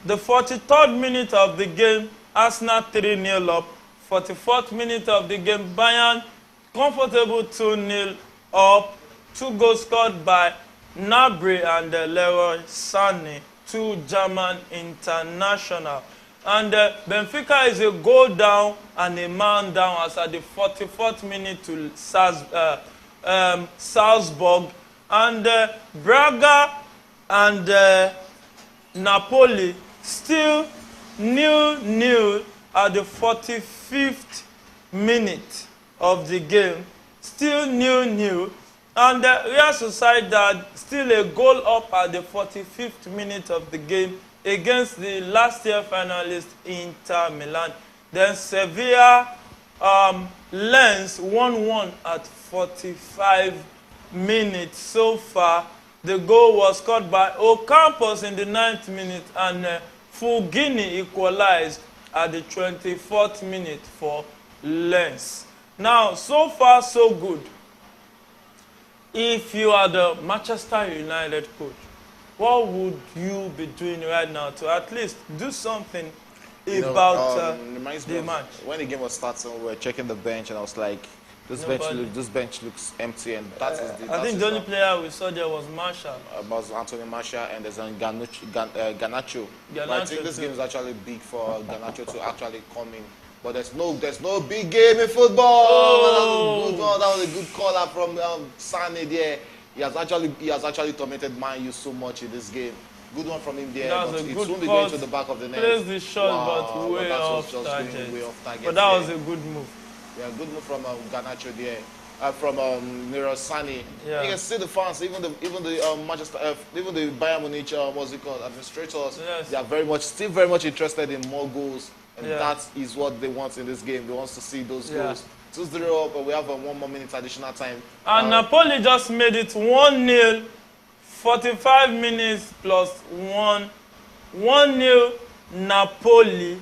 The 43rd minute of the game, Arsenal 3-0 up. 44th minute of the game, Bayern comfortable 2-0 up. 2 goals scored by Gnabry and Leroy Sané, 2 German international. And Benfica is a goal down and a man down as at the 44th minute to Salzburg. And Braga and Napoli still 0-0 at the 45th minute of the game. Still 0-0. And Real Sociedad still a goal up at the 45th minute of the game against the last year finalist Inter Milan. Then Sevilla Lens 1-1 at 45 minutes. So far, the goal was scored by Ocampos in the 9th minute, and Fulgini equalized at the 24th minute for Lens. Now, so far, so good. If you are the Manchester United coach, what would you be doing right now to at least do something about the match? When the game was starting, we were checking the bench, and I was like, This bench looks empty, and that is the. I think the only player we saw there was Marshall. Was Anthony Marshall, and there's Garnacho. But I think this game is actually big for Garnacho to actually come in. But there's no big game in football. Oh. That was a good caller from Sane there. He has actually tormented Man U so much in this game. Good one from him there, but it won't be going to the back of the net. Plays the shot, but way off target. But that was a good move. Yeah, good move from Garnacho there. From Leroy Sané. Yeah. You can see the fans, even the Bayern Munich, what's it called, administrators. Yes. They are still very much interested in more goals, and that is what they want in this game. They want to see those goals. 2-0 up, but we have 1 more minute additional time. And Napoli just made it 1-0, 45 minutes plus 1. 1-0 Napoli,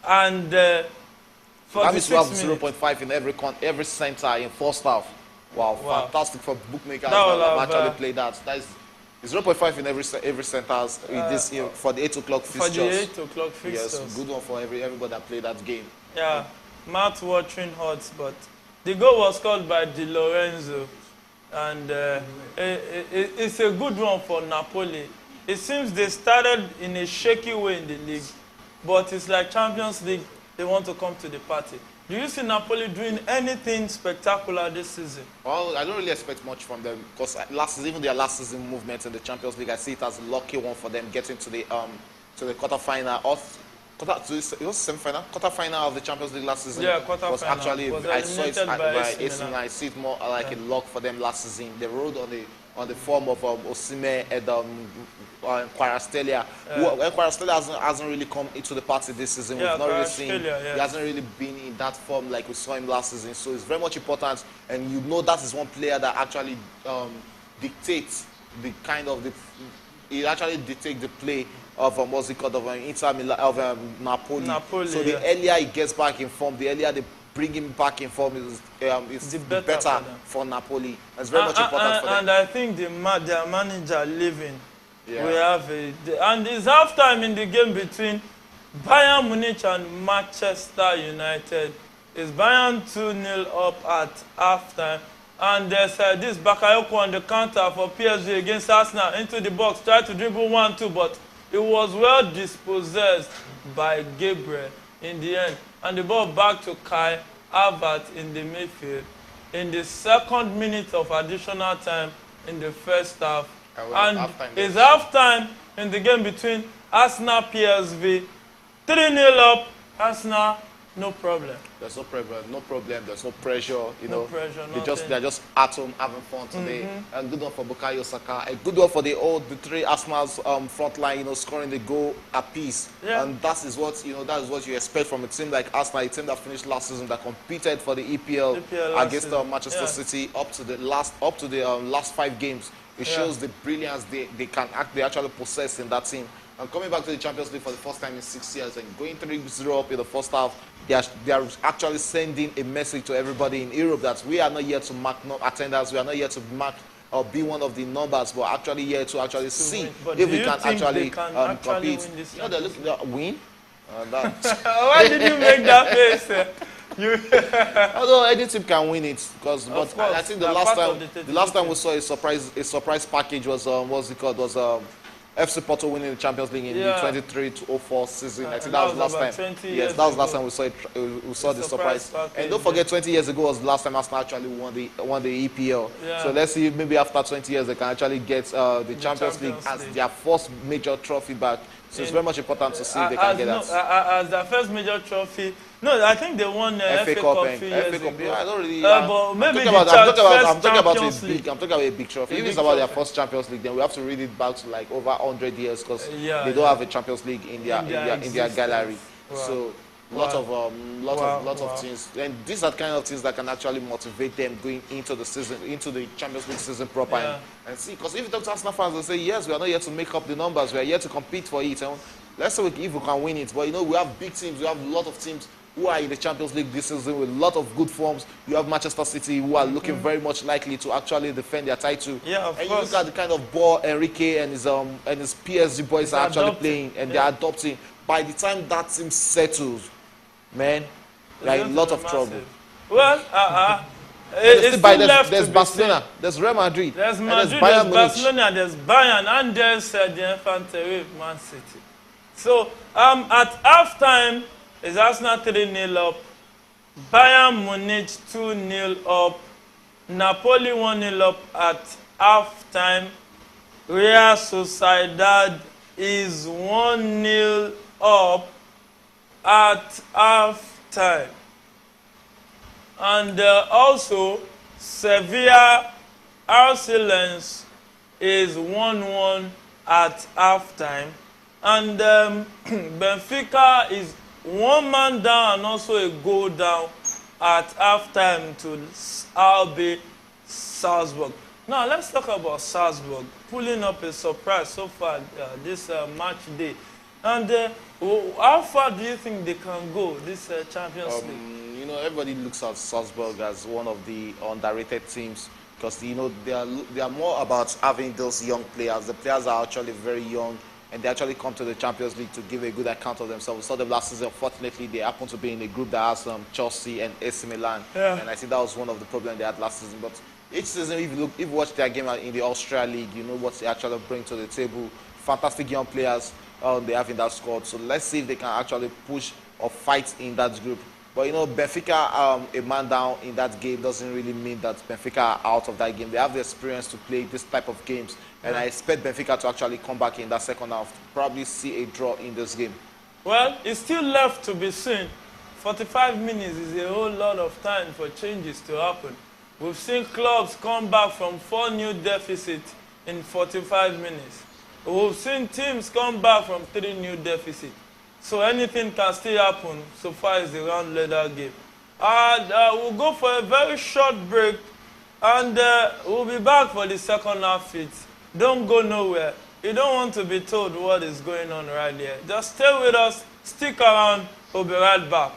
and 46 that means we have 0.5 in every center in first half. Wow, fantastic for bookmakers that have actually played that. It's 0.5 in every center for the 8 o'clock fixtures. For the 8 o'clock fixtures. Yes, good one for everybody that played that game. Yeah, mouth-watering odds, but the goal was scored by Di Lorenzo, and it's a good one for Napoli. It seems they started in a shaky way in the league, but it's like Champions League. They want to come to the party. Do you see Napoli doing anything spectacular this season? Well, I don't really expect much from them because even their last season movement in the Champions League, I see it as a lucky one for them getting to the quarterfinal. It was semi-final, quarterfinal of the Champions League last season. Yeah, quarterfinal. Was actually I saw it by AC Milan. I see it more like a luck for them last season. They rode on the form of Osimhen and Kvaratskhelia. Kvaratskhelia hasn't really come into the party this season. We've not really seen. He hasn't really been in that form like we saw him last season. So it's very much important, and you know that is one player that actually dictates the kind of he actually dictates the play of what's it called, of Inter Milan, of Napoli. So the earlier he gets back in form, the earlier they bring him back in form is better for Napoli. It's very much important for them. And I think their manager leaving. Yeah. We have and it's halftime in the game between Bayern Munich and Manchester United. It's Bayern 2-0 up at halftime. And there's this Bakayoko on the counter for PSG against Arsenal into the box. Tried to dribble 1-2, but it was well dispossessed by Gabriel in the end. And the ball back to Kai Havertz in the midfield. In the second minute of additional time in the first half. And it's halftime in the game between Arsenal PSV. 3-0 up, Arsenal, no problem. There's no problem, there's no pressure, no pressure, they're just at home having fun today. And good one for Bukayo Saka, a good one for the three Arsenal's front line, scoring the goal apiece. Yeah. And that is what you expect from a team like Arsenal, a team that finished last season, that competed for the EPL against Manchester City up to the last 5 games. It shows the brilliance they actually possess in that team. And coming back to the Champions League for the first time in 6 years and going 3-0 up in the first half, they are actually sending a message to everybody in Europe that we are not here to mark attendance, we are not here to mark or be one of the numbers, but actually here to actually see if we can actually compete. They're looking to win. Why did you make that face? Although any team can win it, but I think the last time we saw a surprise package was FC Porto winning the Champions League in the 23-04 season. I think that was last time. Yes, that was last time we saw the surprise. And don't forget, 20 years ago was the last time Arsenal actually won the EPL. Yeah. So let's see, maybe after 20 years they can actually get the Champions League as their first major trophy back. So it's very much important to see if they can get that. As their first major trophy. No, I think they won FA Cup a few years ago. I don't really. But maybe I'm talking about a big trophy. If it's about their first Champions League, then we have to read it back to like over 100 years because they don't have a Champions League in their gallery. Wow. So lot of things, and these are the kind of things that can actually motivate them going into the season, into the Champions League season proper, and see. Because if you talk to Arsenal fans, they say yes, we are not here to make up the numbers, we are here to compete for it. And let's say if we can win it, but we have big teams, we have a lot of teams who are in the Champions League this season with a lot of good forms. You have Manchester City who are looking very much likely to actually defend their title. Yeah, of course. You look at the kind of ball Enrique and his PSG boys are actually playing, and they're adopting. By the time that team settles, man, like a lot of trouble. Well, It's still left there's to be Barcelona, seen. there's Real Madrid, There's and there's Madrid, there's Bayern Munich. Barcelona, there's Bayern, and there's the Infantry Man City. So at halftime, is Arsenal 3-0 up, Bayern Munich 2-0 up, Napoli 1-0 up at halftime, Real Sociedad is 1-0 up at halftime. And also, Sevilla Arcelens is 1-1 at halftime. And Benfica is one man down and also a goal down at halftime to RB Salzburg. Now, let's talk about Salzburg pulling up a surprise so far this match day. And how far do you think they can go this Champions League? You know, everybody looks at Salzburg as one of the underrated teams because, you know, they are more about having those young players. The players are actually very young, and they actually come to the Champions League to give a good account of themselves. We saw them last season. Fortunately, they happen to be in a group that has Chelsea and AC Milan, and I think that was one of the problems they had last season. But each season, if you watch their game in the Austria League, you know what they actually bring to the table. Fantastic young players they have in that squad. So let's see if they can actually push or fight in that group. But, you know, Benfica, a man down in that game doesn't really mean that Benfica are out of that game. They have the experience to play this type of games. And I expect Benfica to actually come back in that second half, to probably see a draw in this game. Well, it's still left to be seen. 45 minutes is a whole lot of time for changes to happen. We've seen clubs come back from 4-0 deficit in 45 minutes. We've seen teams come back from 3-0 deficit. So anything can still happen so far as the round leader game. And we'll go for a very short break, and we'll be back for the second half hit. Don't go nowhere. You don't want to be told what is going on right here. Just stay with us, stick around, we'll be right back.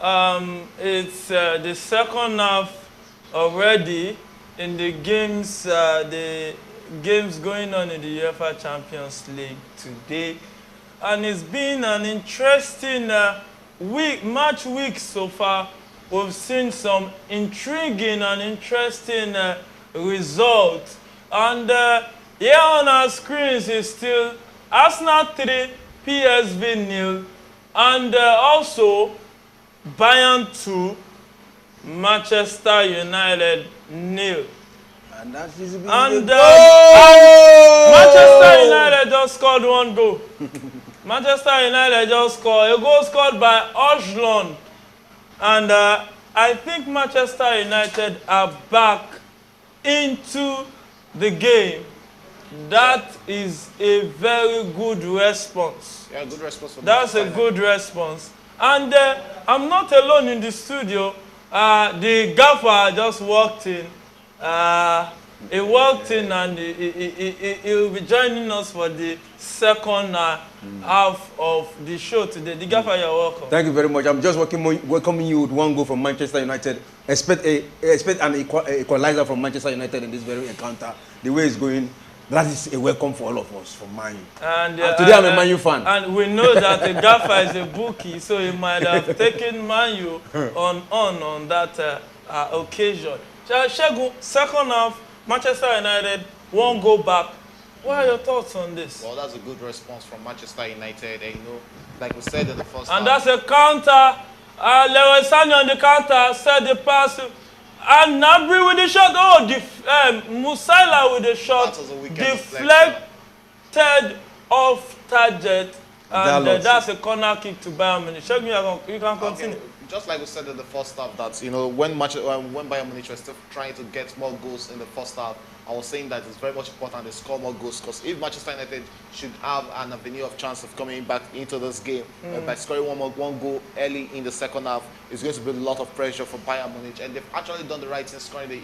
It's the second half already in the games going on in the UEFA Champions League today, and it's been an interesting match week so far. We've seen some intriguing and interesting results, and here on our screens is still Arsenal 3, PSV 0, and also Bayern 2, Manchester United 0. And that is and Manchester United just scored 1 goal. Manchester United just scored. A goal scored by Ojlund. And I think Manchester United are back into the game. That is a very good response. Yeah, good response. That's a good response. And I'm not alone in the studio. The gaffer just walked in. He walked in and he will be joining us for the second half of the show today. The gaffer, you're welcome. Thank you very much. I'm just welcoming you with 1 goal from Manchester United. Expect an equalizer from Manchester United in this very encounter. The way it's going, that is a welcome for all of us from Man U. And today I'm a Man U fan. And we know that the gaffer is a bookie, so he might have taken Man U on that occasion. Shegun, second half, Manchester United, 1 goal back. What are your thoughts on this? Well, that's a good response from Manchester United. And, like we said in the first half. And that's a counter. Leroy Sané on the counter, set the pass. And Nabri with the shot. Oh, Musiala with the shot. Deflected off target. And that's a corner kick to Bayern Munich. You can continue. Okay. Just like we said in the first half, that when Bayern Munich was still trying to get more goals in the first half, I was saying that it's very much important to score more goals, because if Manchester United should have an avenue of chance of coming back into this game by scoring one goal early in the second half, it's going to be a lot of pressure for Bayern Munich, and they've actually done the right thing, scoring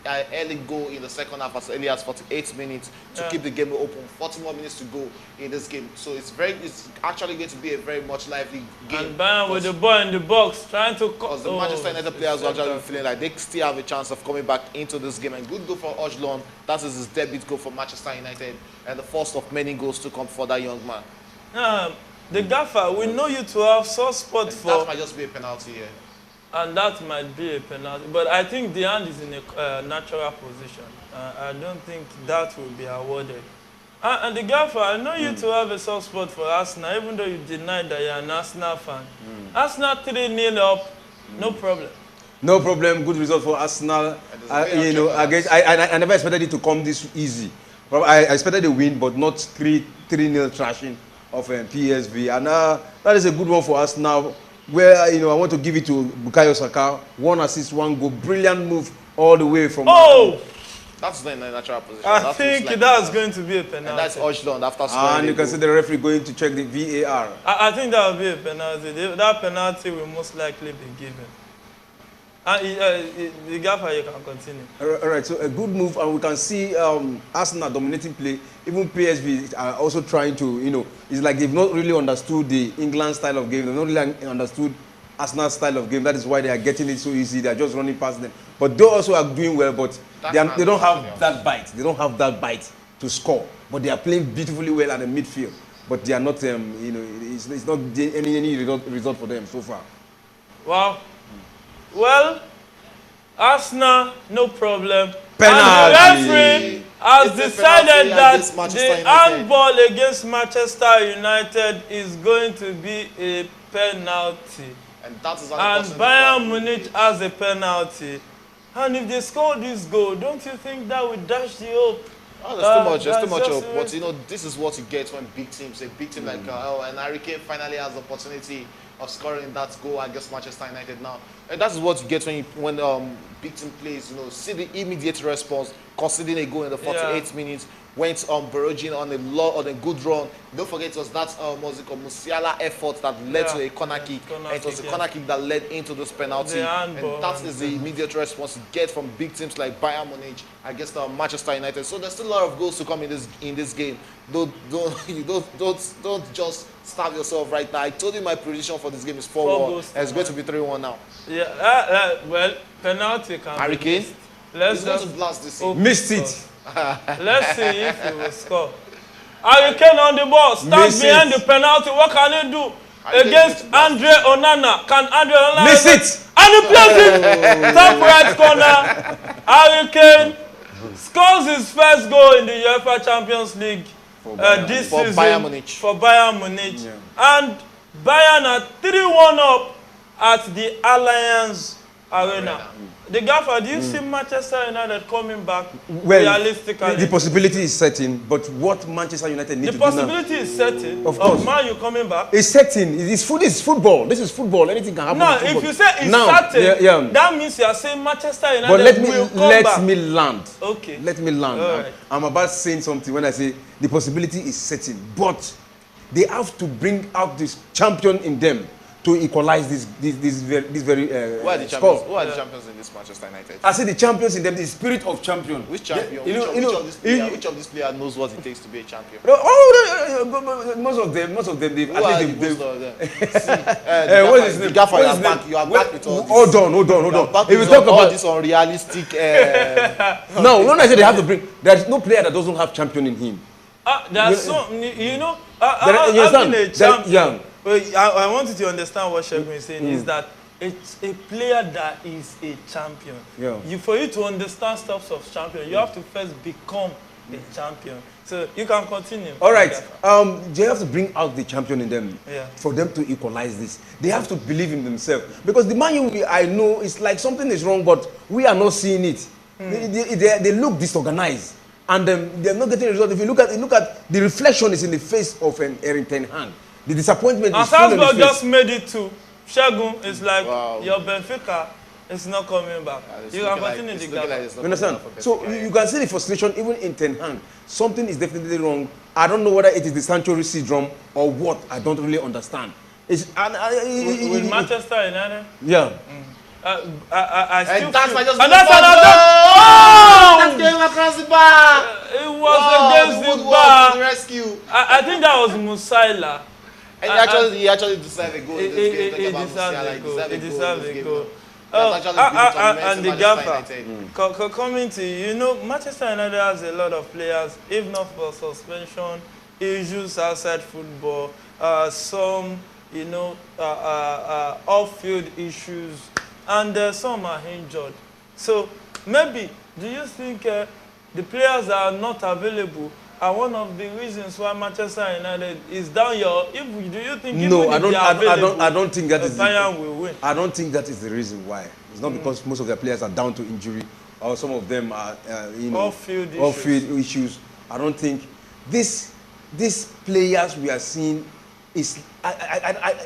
early goal in the second half as early as 48 minutes to keep the game open. 40 more minutes to go in this game, so it's actually going to be a very much lively game. And Bayern with the ball in the box trying to. Because the Manchester United players are actually feeling like they still have a chance of coming back into this game. And good goal for Ojlund. That is his debut goal for Manchester United, and the first of many goals to come for that young man. The gaffer, we know you to have soft spot for. That might just be a penalty here. And that might be a penalty, but I think the hand is in a natural position. I don't think that will be awarded. And the gaffer, I know you to have a soft spot for Arsenal, even though you denied that you're an Arsenal fan. Arsenal 3-0 up, no problem. No problem. Good result for Arsenal. I never expected it to come this easy. I expected a win, but not 3-0 trashing of PSV. And that is a good one for Arsenal. Where I want to give it to Bukayo Saka, 1 assist, 1 goal, brilliant move all the way from. Oh, that's not in a natural position. I think that's going to be a penalty. And that's Ojlund after scoring. And you can see the referee going to check the VAR. I think that will be a penalty. That penalty will most likely be given. The gaffer, you can continue. All right, so a good move, and we can see Arsenal dominating play. Even PSV are also trying to, it's like they've not really understood the England style of game. They've not really understood Arsenal's style of game. That is why they are getting it so easy. They are just running past them. But they also are doing well, but they don't have that bite. They don't have that bite to score. But they are playing beautifully well at the midfield. But they are not, it's not any result for them so far. Wow. Well, Arsenal, no problem. Penalty. And the referee has decided that the handball against Manchester United is going to be a penalty. And Bayern Munich has a penalty. And if they score this goal, don't you think that would dash the hope? Oh, there's too much hope. But this is what you get when big teams, a big team like and Harry Kane finally has the opportunity of scoring that goal against Manchester United now. And that is what you get when big team plays, see the immediate response, conceding a goal in the 48 minutes, went barraging on a good run. Don't forget it was that Musiala effort that led to a corner kick, and it was a corner kick that led into this penalty. And that is the immediate response you get from big teams like Bayern Munich against Manchester United. So there's still a lot of goals to come in this game. Don't just stab yourself right now. I told you my prediction for this game is 4-1. It's going to be 3-1 now. Yeah, well, penalty can be missed. Let's going to blast this. Missed it. Let's see if he will score. Harry Kane on the ball, stands behind the penalty. What can he do against Andre Onana? Can Andre Onana miss it? And he plays it top right corner. Harry Kane scores his first goal in the UEFA Champions League this season for Bayern Munich. Yeah. And Bayern are 3-1 up at the Allianz Arena. The Gaffer, do you see Manchester United coming back realistically? The possibility is certain, but what Manchester United needs to do now... The possibility is certain. Of course. Man, you coming back? It's certain. It's football. This is football. Anything can happen. No, if you say it's certain, that means you are saying Manchester United will come back. Let me land. Okay. Let me land. Right. I'm about saying something when I say the possibility is certain, but they have to bring out this champion in them to equalize this very Who are the champions? Who are the champions in this Manchester United? I say the champions in them, the spirit of champion. Which champion? Which of this player knows what it takes to be a champion? Most of them. Most of them. What is his name? You are back with all this. Hold on. If we talk about this unrealistic... No, when I say they have to bring... There's no player that doesn't have champion in him. There's some... You understand? A champion. I want you to understand what Shegun is saying is that it's a player that is a champion. Yeah. For you to understand stuff of champion, you have to first become a champion. So you can continue. All right. They have to bring out the champion in them for them to equalize this. They have to believe in themselves. Because the Man U I know is like something is wrong, but we are not seeing it. They look disorganized. And they're not getting a result. If you look at the reflection is in the face of an Erik ten Hag. The disappointment is still in his face. just made it too. Shegun is like, your Benfica is not coming back. You can continue the gap. You understand? So you can see the frustration even in Ten Hag. Something is definitely wrong. I don't know whether it is the Sancho syndrome or what. I don't really understand. With Manchester United? Yeah. I still that's feel... just and that's another... Oh! That's going across the bar! It was against the bar. The rescue. I think that was Musiala. And he actually deserved a goal. He deserved a goal. And the Gaffer, coming to you, Manchester United has a lot of players, if not for suspension, issues outside football, some, off-field issues, and some are injured. So maybe, do you think the players that are not available are one of the reasons why Manchester United is down your... Do you think I don't think that is Bayern will win? I don't think that is the reason why. It's not because most of their players are down to injury, or some of them are off-field issues. I don't think these players we are seeing is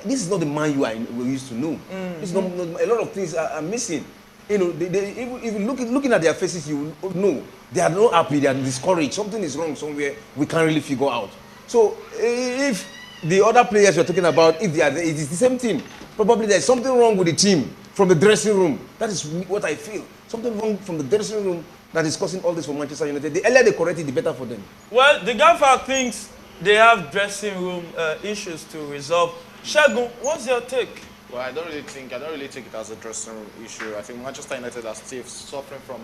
this is not the Man U we used to know. This is not, a lot of things are missing. If you looking at their faces, you know they are not happy, they are discouraged. Something is wrong somewhere we can't really figure out. So if the other players you're talking about, if they are there, it is the same thing. Probably there's something wrong with the team from the dressing room. That is what I feel. Something wrong from the dressing room that is causing all this for Manchester United. The earlier they correct it, the better for them. Well, the Gaffer thinks they have dressing room issues to resolve. Shegun, what's your take? Well, I don't really take it as a dressing room issue. I think Manchester United are still suffering from,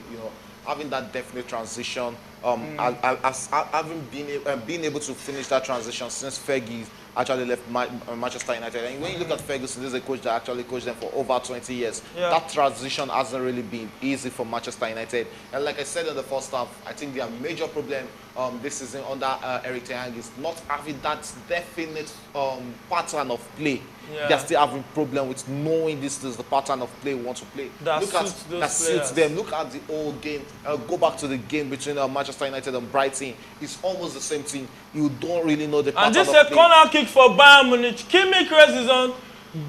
having that definite transition. Having been able to finish that transition since Fergie actually left Manchester United. And when you look at Ferguson, this is a coach that actually coached them for over 20 years. Yeah. That transition hasn't really been easy for Manchester United. And like I said in the first half, I think their major problem this season under Erik ten Hag is not having that definite pattern of play. Yeah. They're still having problem with knowing this is the pattern of play we want to play. That suits them. Look at the old game. Go back to the game between Manchester United and Brighton. It's almost the same thing. You don't really know the pattern of play. And this is a corner kick for Bayern Munich. Kimmich races on,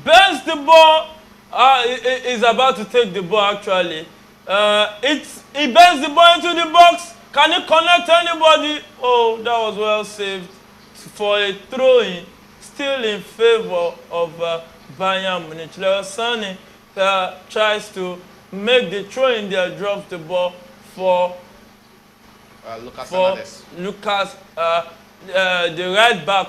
bends the ball. Is about to take the ball actually. He bends the ball into the box. Can he connect anybody? Oh, that was well saved for a throw-in, still in favor of Bayern Munich. Leroy Sané tries to make the throw-in there, drops the ball for Lucas, the right back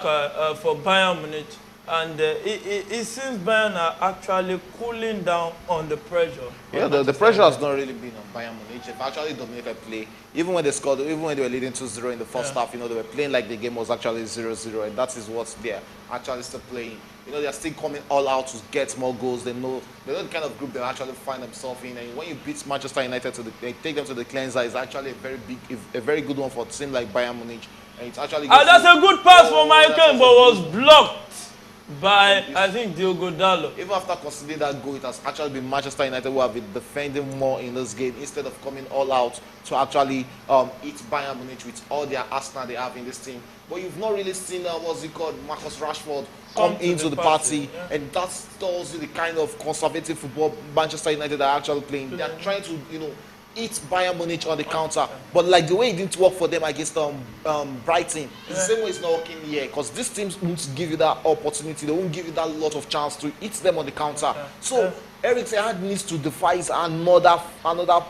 for Bayern Munich. And it seems Bayern are actually cooling down on the pressure. Yeah, the pressure has not really been on Bayern Munich. They've actually dominated play. Even when they scored, even when they were leading 2-0 in the first half, they were playing like the game was actually 0-0, and that is what they're actually still playing. They're still coming all out to get more goals. They know the kind of group they actually find themselves in. And when you beat Manchester United they take them to the cleanser, it's actually a very good one for a team like Bayern Munich. And it's actually that's a good pass for Michael, but was blocked by, I think, Diogo Dalot. Even after considering that goal, it has actually been Manchester United who have been defending more in this game instead of coming all out to actually hit Bayern Munich with all their arsenal they have in this team. But you've not really seen, Marcus Rashford come into the party. Yeah. And that tells you the kind of conservative football Manchester United are actually playing. They are trying to, hit Bayern Munich on the counter, but like the way it didn't work for them against Brighton, it's the same way it's not working here, because these teams won't give you that opportunity. They won't give you that lot of chance to hit them on the counter. So Eric Ten Hag needs to devise another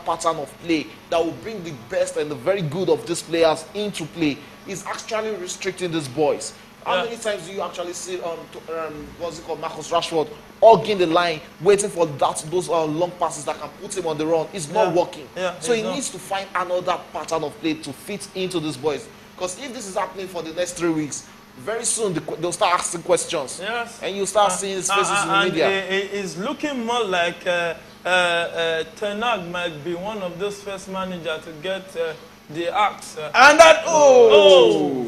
pattern of play that will bring the best and the very good of these players into play. He's actually restricting these boys. How many times do you actually see Marcus Rashford hugging the line, waiting for those long passes that can put him on the run? It's not working. So he needs to find another pattern of play to fit into these boys. Because if this is happening for the next 3 weeks, very soon they'll start asking questions. And you start seeing his faces in the media. It's looking more like Ten Hag might be one of those first managers to get the axe. And that,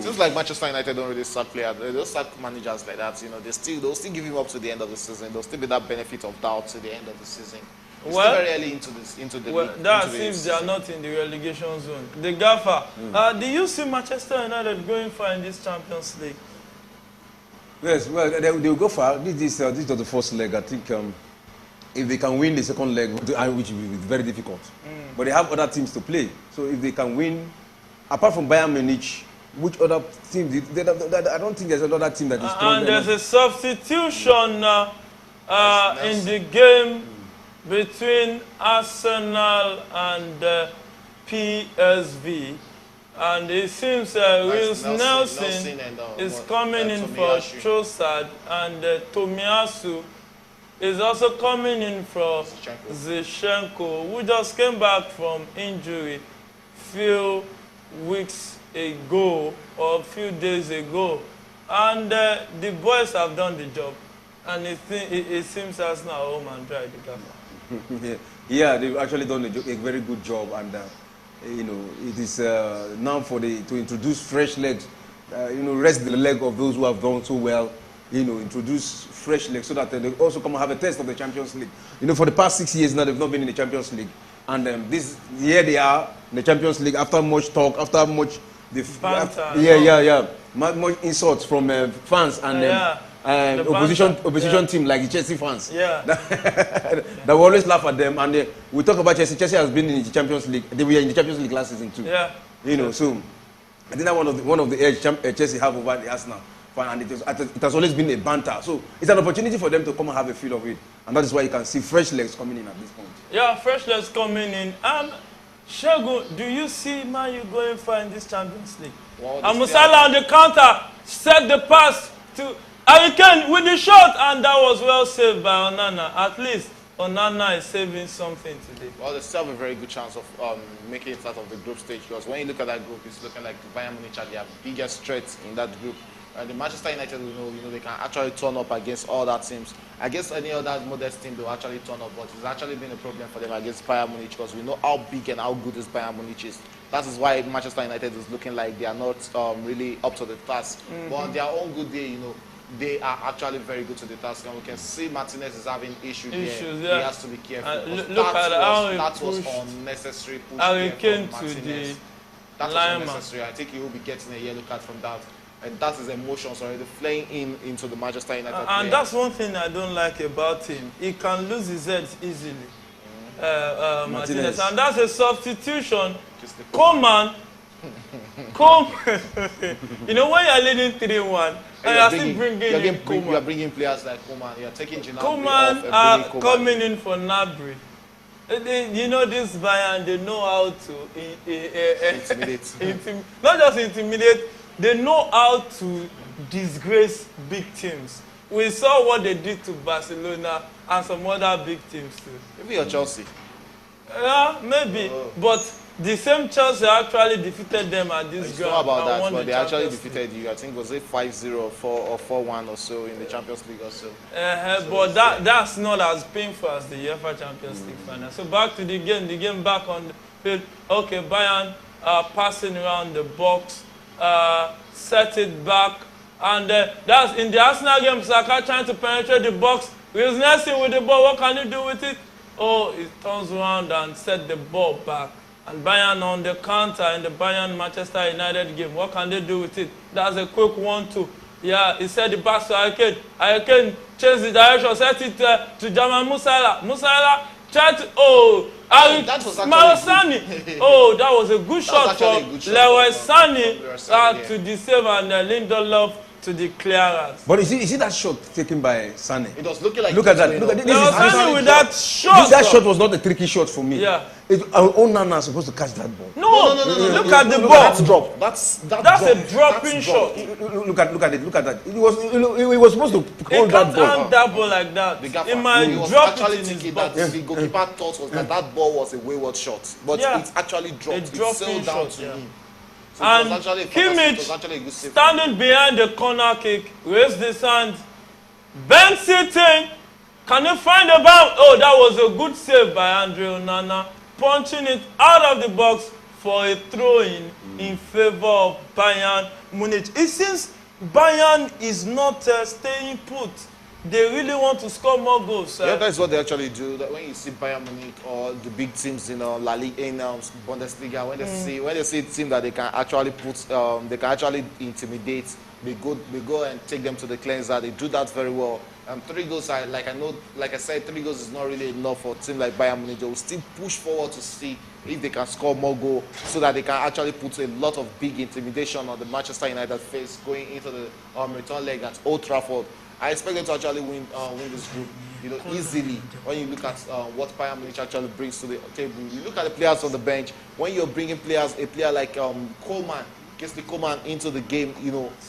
Seems like Manchester United don't really sack players. They don't sack managers like that. They'll still give him up to the end of the season. There'll still be that benefit of doubt to the end of the season. It's still very early into the league. That seems they are not in the relegation zone. The Gaffer, do you see Manchester United going far in this Champions League? Yes, well, they'll go far. This is the first leg. I think if they can win the second leg, which will be very difficult. But they have other teams to play. So if they can win, apart from Bayern Munich, which other team? I don't think there's another team that is strong. And there's a substitution in the game between Arsenal and PSV. And it seems Wills Nelson is coming in for Trossard, and Tomiyasu is also coming in for Zinchenko, who just came back from injury few weeks ago or a few days ago. And the boys have done the job. And it seems as now home and dry the Gaffer. Yeah, they've actually done a very good job. And, it is now to introduce fresh legs, rest the leg of those who have done so well. Introduce fresh legs so that they also come and have a taste of the Champions League. For the past 6 years now, they've not been in the Champions League. And this year they are in the Champions League after much talk, after much... much insults from fans and opposition team like the Chelsea fans. That will always laugh at them. And we talk about Chelsea. Chelsea has been in the Champions League. They were in the Champions League last season too. So I think that one of the edge Chelsea have over the Arsenal. And it has always been a banter. So it's an opportunity for them to come and have a feel of it. And that is why you can see fresh legs coming in at this point. Yeah, fresh legs coming in. Shogun, do you see Man U going far in this Champions League? And Musala on the counter set the pass to Hurricane with the shot, and that was well saved by Onana. At least Onana is saving something today. Well, they still have a very good chance of making it out of the group stage, because when you look at that group, it's looking like Bayern Munich are their biggest threat in that group. And the Manchester United, they can actually turn up against all that teams. Against any other modest team, they'll actually turn up. But it's actually been a problem for them against Bayern Munich, because we know how big and how good this Bayern Munich is. That is why Manchester United is looking like they are not really up to the task. But on their own good day, they are actually very good to the task. And we can see Martinez is having issues there. He has to be careful. Look at how that was unnecessary push. Hurricane to the that was unnecessary. I think he will be getting a yellow card from that. And that's his emotions already flying into the Manchester United player. And that's one thing I don't like about him. He can lose his head easily, Martinez. And that's a substitution. Coleman Come, you know when you're leading 3-1, and you're still bringing in Coman. You are bringing players like Coman. You're taking Gnabry Coman are coming in for Gnabry. You know this Bayern, they know how to intimidate. Not just intimidate, they know how to disgrace big teams. We saw what they did to Barcelona and some other big teams too. Maybe you're Chelsea. Yeah, maybe. But the same Chelsea actually defeated them at this ground. It's not about that, but they actually defeated you. I think was it 5-0 or 4-1 or so in the Champions League or so. But that's not as painful as the Uefa Champions League final. So back to the game back on the field. Okay, Bayern passing around the box, set it back, and that's in the Arsenal game. Saka trying to penetrate the box. With Nelson with the ball, what can he do with it? Oh, it turns around and set the ball back. And Bayern on the counter in the Bayern-Manchester United game. What can they do with it? That's a quick 1-2. Yeah, he said the pass to Aken. Aken changed the direction, set it to Jamal Musiala. Musiala tried to... Oh, that was Sani. Oh, that was a good shot from Leroy Sani to the save and Lindelof to the clearance. But you see that shot taken by Sane? It was looking like... Look at that. Look at this. Sane with that shot. That shot was not a tricky shot for me. Yeah. Onana is supposed to catch that ball. No. Look at the ball. That's drop. That's a dropping shot. Look at it. Look at that. It was supposed to hold that ball. He can't that ball like that. It might drop it in his box. The goalkeeper thought was that ball was a wayward shot, but it actually dropped. It sailed down to him. So and Kimmich, standing behind the corner kick, raised his hand, bent sitting, can you find the ball? Oh, that was a good save by Andre Onana, punching it out of the box for a throw-in in favor of Bayern Munich. It seems Bayern is not staying put. They really want to score more goals. Yeah, that's what they actually do. That when you see Bayern Munich or the big teams in La Liga, in Bundesliga, when they see a team that they can actually they can actually intimidate, they go and take them to the cleanser. They do that very well. 3 goals, like I said, 3 goals is not really enough for a team like Bayern Munich. They will still push forward to see if they can score more goals, so that they can actually put a lot of big intimidation on the Manchester United face going into the return leg at Old Trafford. I expect them to actually win this group, easily. When you look at what Bayern Munich actually brings to the table, you look at the players on the bench. When you're bringing a player like Coleman, Kingsley Coman into the game,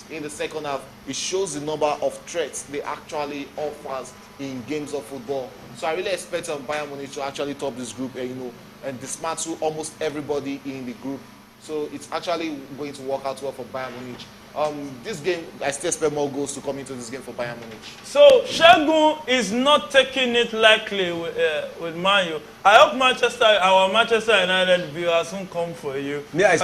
in the second half, it shows the number of threats they actually offers in games of football. So I really expect Bayern Munich to actually top this group, and dismantle almost everybody in the group. So it's actually going to work out well for Bayern Munich. This game, I still expect more goals to come into this game for Bayern Munich. So Shegun is not taking it lightly with Man U. I hope our Manchester United viewers won't come for you. Yeah,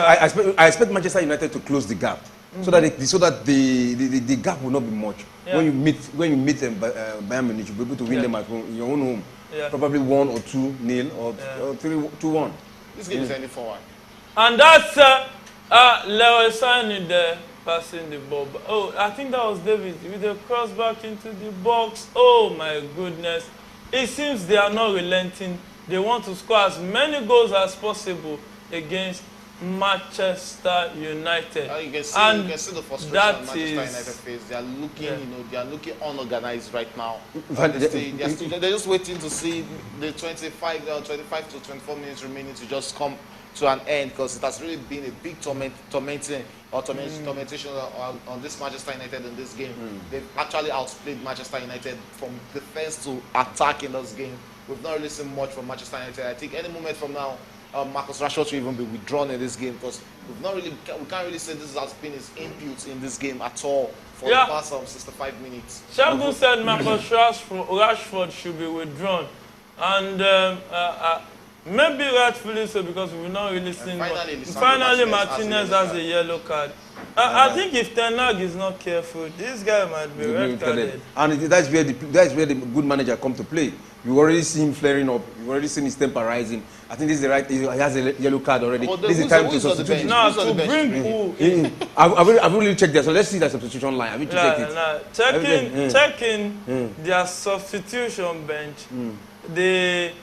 I expect Manchester United to close the gap, so that the gap will not be much. Yeah. When you meet Bayern Munich, you'll be able to win them at home, in your own home. Yeah. Probably 1 or 2-0 or 2-1. This game is ending 4-1. And that's Leroy Sané there passing the ball. Oh, I think that was David with the cross back into the box. Oh my goodness. It seems they are not relenting. They want to score as many goals as possible against Manchester United. You can see the frustration Manchester United face. They are looking, they are looking unorganized right now. They're just waiting to see the 25 to 24 minutes remaining to just come to an end, because it has really been a big tormentation on this Manchester United in this game. They've actually outplayed Manchester United from defense to attack in this game. We've not really seen much from Manchester United. I think any moment from now, Marcus Rashford will even be withdrawn in this game, because we can't really say this has been his input in this game at all for the past 65 minutes. Shegun said Marcus Rashford should be withdrawn, and maybe rightfully so, because we've not really seen. Finally, Martinez has a yellow card. I think if Ten Hag is not careful, this guy might be red carded. And that's where the good manager come to play. You already see him flaring up. You already seen his temper rising. I think this is the right. He has a yellow card already. This is the time to substitute. Now to bring who? I've really checked that. So let's see the substitution line. Have you checked it? Checking their substitution bench. They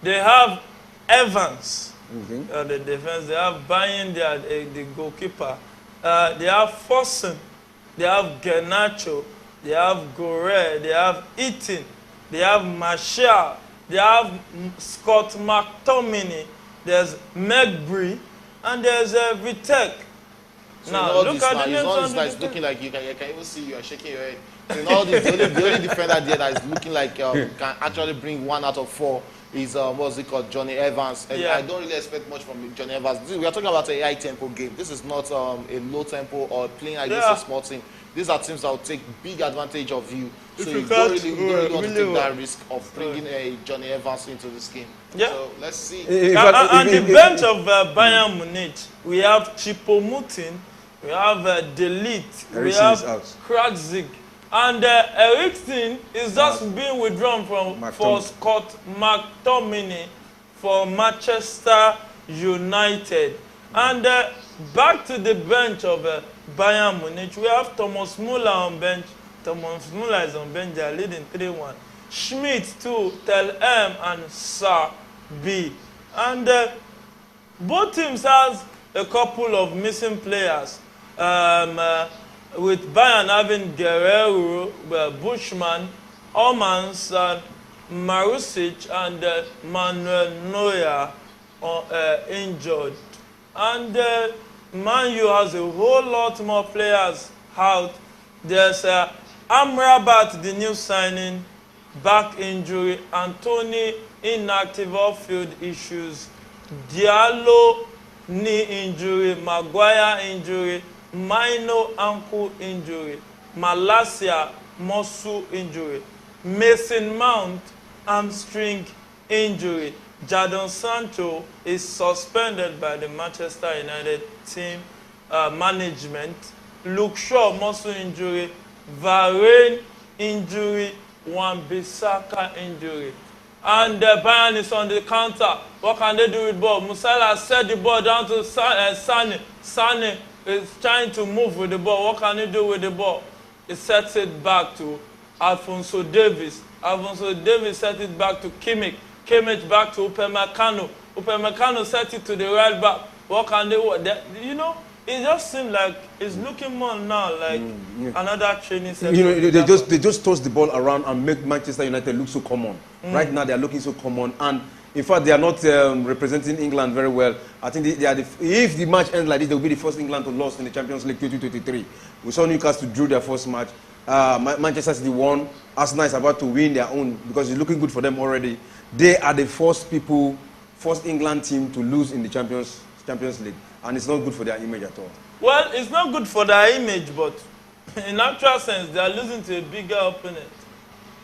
have Evans The defense. They have Bayern, the goalkeeper. They have Fossen. They have Garnacho. They have Gore. They have Eaton. They have Martial. They have Scott McTominay. There's Megbury. And there's Vitek. So now, look at the names on the it's looking like you can even see you are shaking your head. So in all this, the only defender there that is looking like can actually bring 1 out of 4 is what's it called, Johnny Evans. And I don't really expect much from Johnny Evans. We are talking about a high tempo game. This is not a low tempo or playing against a small team. These are teams that will take big advantage of you. So you don't really want to take that risk of bringing Johnny Evans into this game. Yeah. So let's see. And the bench of Bayern Munich, we have Choupo-Moting, we have Delete, we have Kratzik, and Eriksen is just being withdrawn for Scott McTominay for Manchester United. And back to the bench of Bayern Munich, we have Thomas Müller on bench. Thomas Müller is on bench, they are leading 3-1. Schmidt too, Tel M and Sa B. And both teams has a couple of missing players. With Bayern having Guerrero, Bushman, Omans, Marusic, and Manuel Neuer injured. And Man U has a whole lot more players out. There's Amrabat, the new signing, back injury, Anthony inactive off-field issues, Diallo knee injury, Maguire injury, minor ankle injury, Malacia muscle injury, Mason Mount hamstring injury. Jadon Sancho is suspended by the Manchester United team management. Luke Shaw muscle injury, Varane injury, Wan-Bissaka injury. And Bayern is on the counter. What can they do with ball? Musiala set the ball down to Sane. Sane is trying to move with the ball. What can he do with the ball? He sets it back to Alphonso Davies. Alphonso Davies sets it back to Kimmich. Kimmich back to Upamecano. Upamecano set it to the right back. What can they do? You know, it just seems like it's looking more now like another training session. You know, they just toss the ball around and make Manchester United look so common. Right now they are looking so common, and in fact they are not representing England very well. I think they are if the match ends like this, they will be the first England to lose in the Champions League 2023. We saw Newcastle drew their first match. Manchester City won. Arsenal is about to win their own because it's looking good for them already. They are the first England team to lose in the Champions League, and it's not good for their image at all. Well, it's not good for their image, but in actual sense, they are losing to a bigger opponent.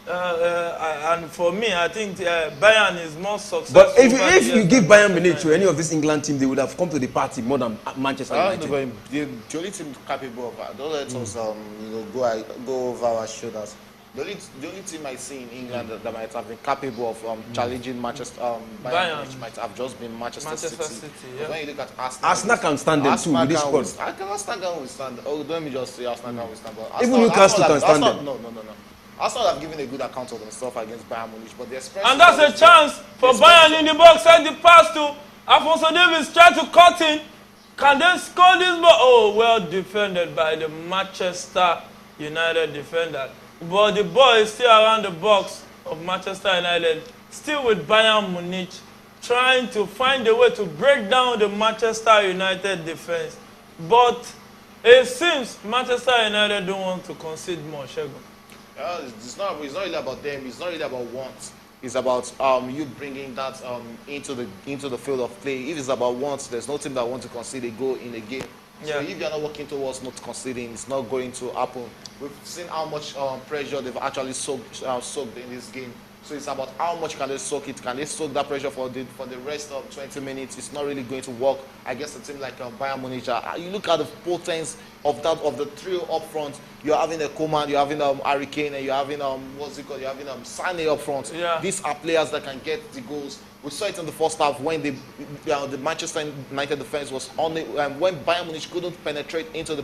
And for me, I think Bayern is more successful. But if you give Bayern Munich to any of this England team, they would have come to the party more than Manchester United. The only team capable of that. Don't let us go over our shoulders. The only team I see in England that might have been capable of challenging Manchester Bayern, which might have just been Manchester City. Yeah. When you look at Arsenal can stand them too with this squad. Arsenal can withstand. Oh, let me just say Arsenal can withstand. Even Newcastle can stand them. No. Arsenal have given a good account of themselves against Bayern Munich, but and that's a chance for Bayern in the box. Send the pass to Alphonso Davies, trying to cut in. Can they score this ball? Oh, well defended by the Manchester United defender. But the ball is still around the box of Manchester United, still with Bayern Munich, trying to find a way to break down the Manchester United defense. But it seems Manchester United don't want to concede more, Shegun. It's not really about them. It's not really about wants. It's about you bringing that into the field of play. If it's about wants, there's no team that wants to concede a goal in a game. So if you're not working towards not conceding, it's not going to happen. We've seen how much pressure they've actually soaked in this game. So it's about how much can they soak it. Can they soak that pressure for the rest of 20 minutes? It's not really going to work against a team like Bayern Munich. You look at the potence of the trio up front. You're having a Coman, you're having Harry Kane, and you're having you're having Sané up front. Yeah. These are players that can get the goals. We saw it in the first half when the Manchester United defense was on when Bayern Munich couldn't penetrate into the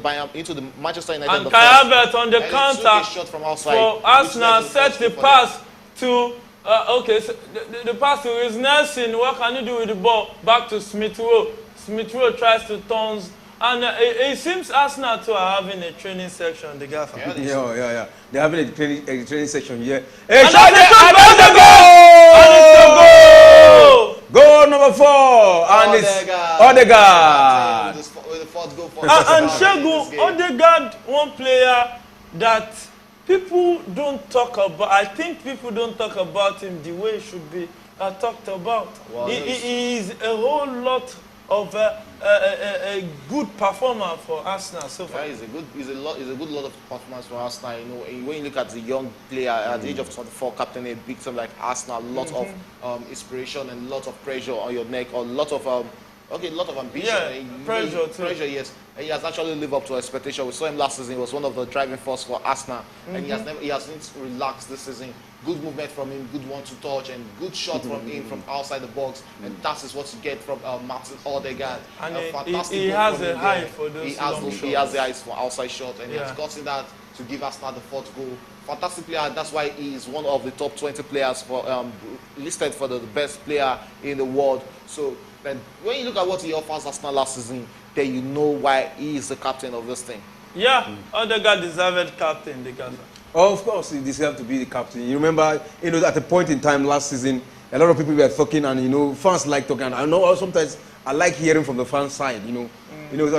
Manchester United and defense. Kai Havertz on the counter shot from outside, for Arsenal set the pass to Okay, so the pass is Nelson. What can you do with the ball? Back to Smith Rowe. Smith Rowe tries to turn. And it seems Arsenal too are having a training section, the Gaffer. Yeah. They're having a training section here. Hey, shot the goal! And it's a goal! Goal number 4. And it's Odegaard. With the fourth goal for and Shegun, Odegaard, one player that people don't talk about. I think people don't talk about him the way it should be talked about. Well, he is a whole lot of a good performer for Arsenal so far. Yeah, he's a good lot of performance for Arsenal. You know, when you look at the young player at the age of 24, captain a big team like Arsenal, a lot of inspiration and a lot of pressure on your neck, or a lot of a lot of ambition. Yeah, pressure too. Pressure, yes. And he has actually lived up to expectation. We saw him last season. He was one of the driving force for Arsenal, and he hasn't relaxed this season. Good movement from him, good one-two touch, and good shot from him from outside the box. And that is what you get from Martin Odegaard. And he has a eye for those long shots. He has the eyes for outside shot, and he has gotten that to give Arsenal the 4th goal. Fantastic player. That's why he is one of the top 20 players for listed for the best player in the world. So then, when you look at what he offers Arsenal last season, then you know why he is the captain of this thing. Yeah, Odegaard deserved captain, the Gaza. Oh, of course, he deserved to be the captain. You remember, at a point in time last season, a lot of people were talking, and fans like talking. I know sometimes I like hearing from the fan side. A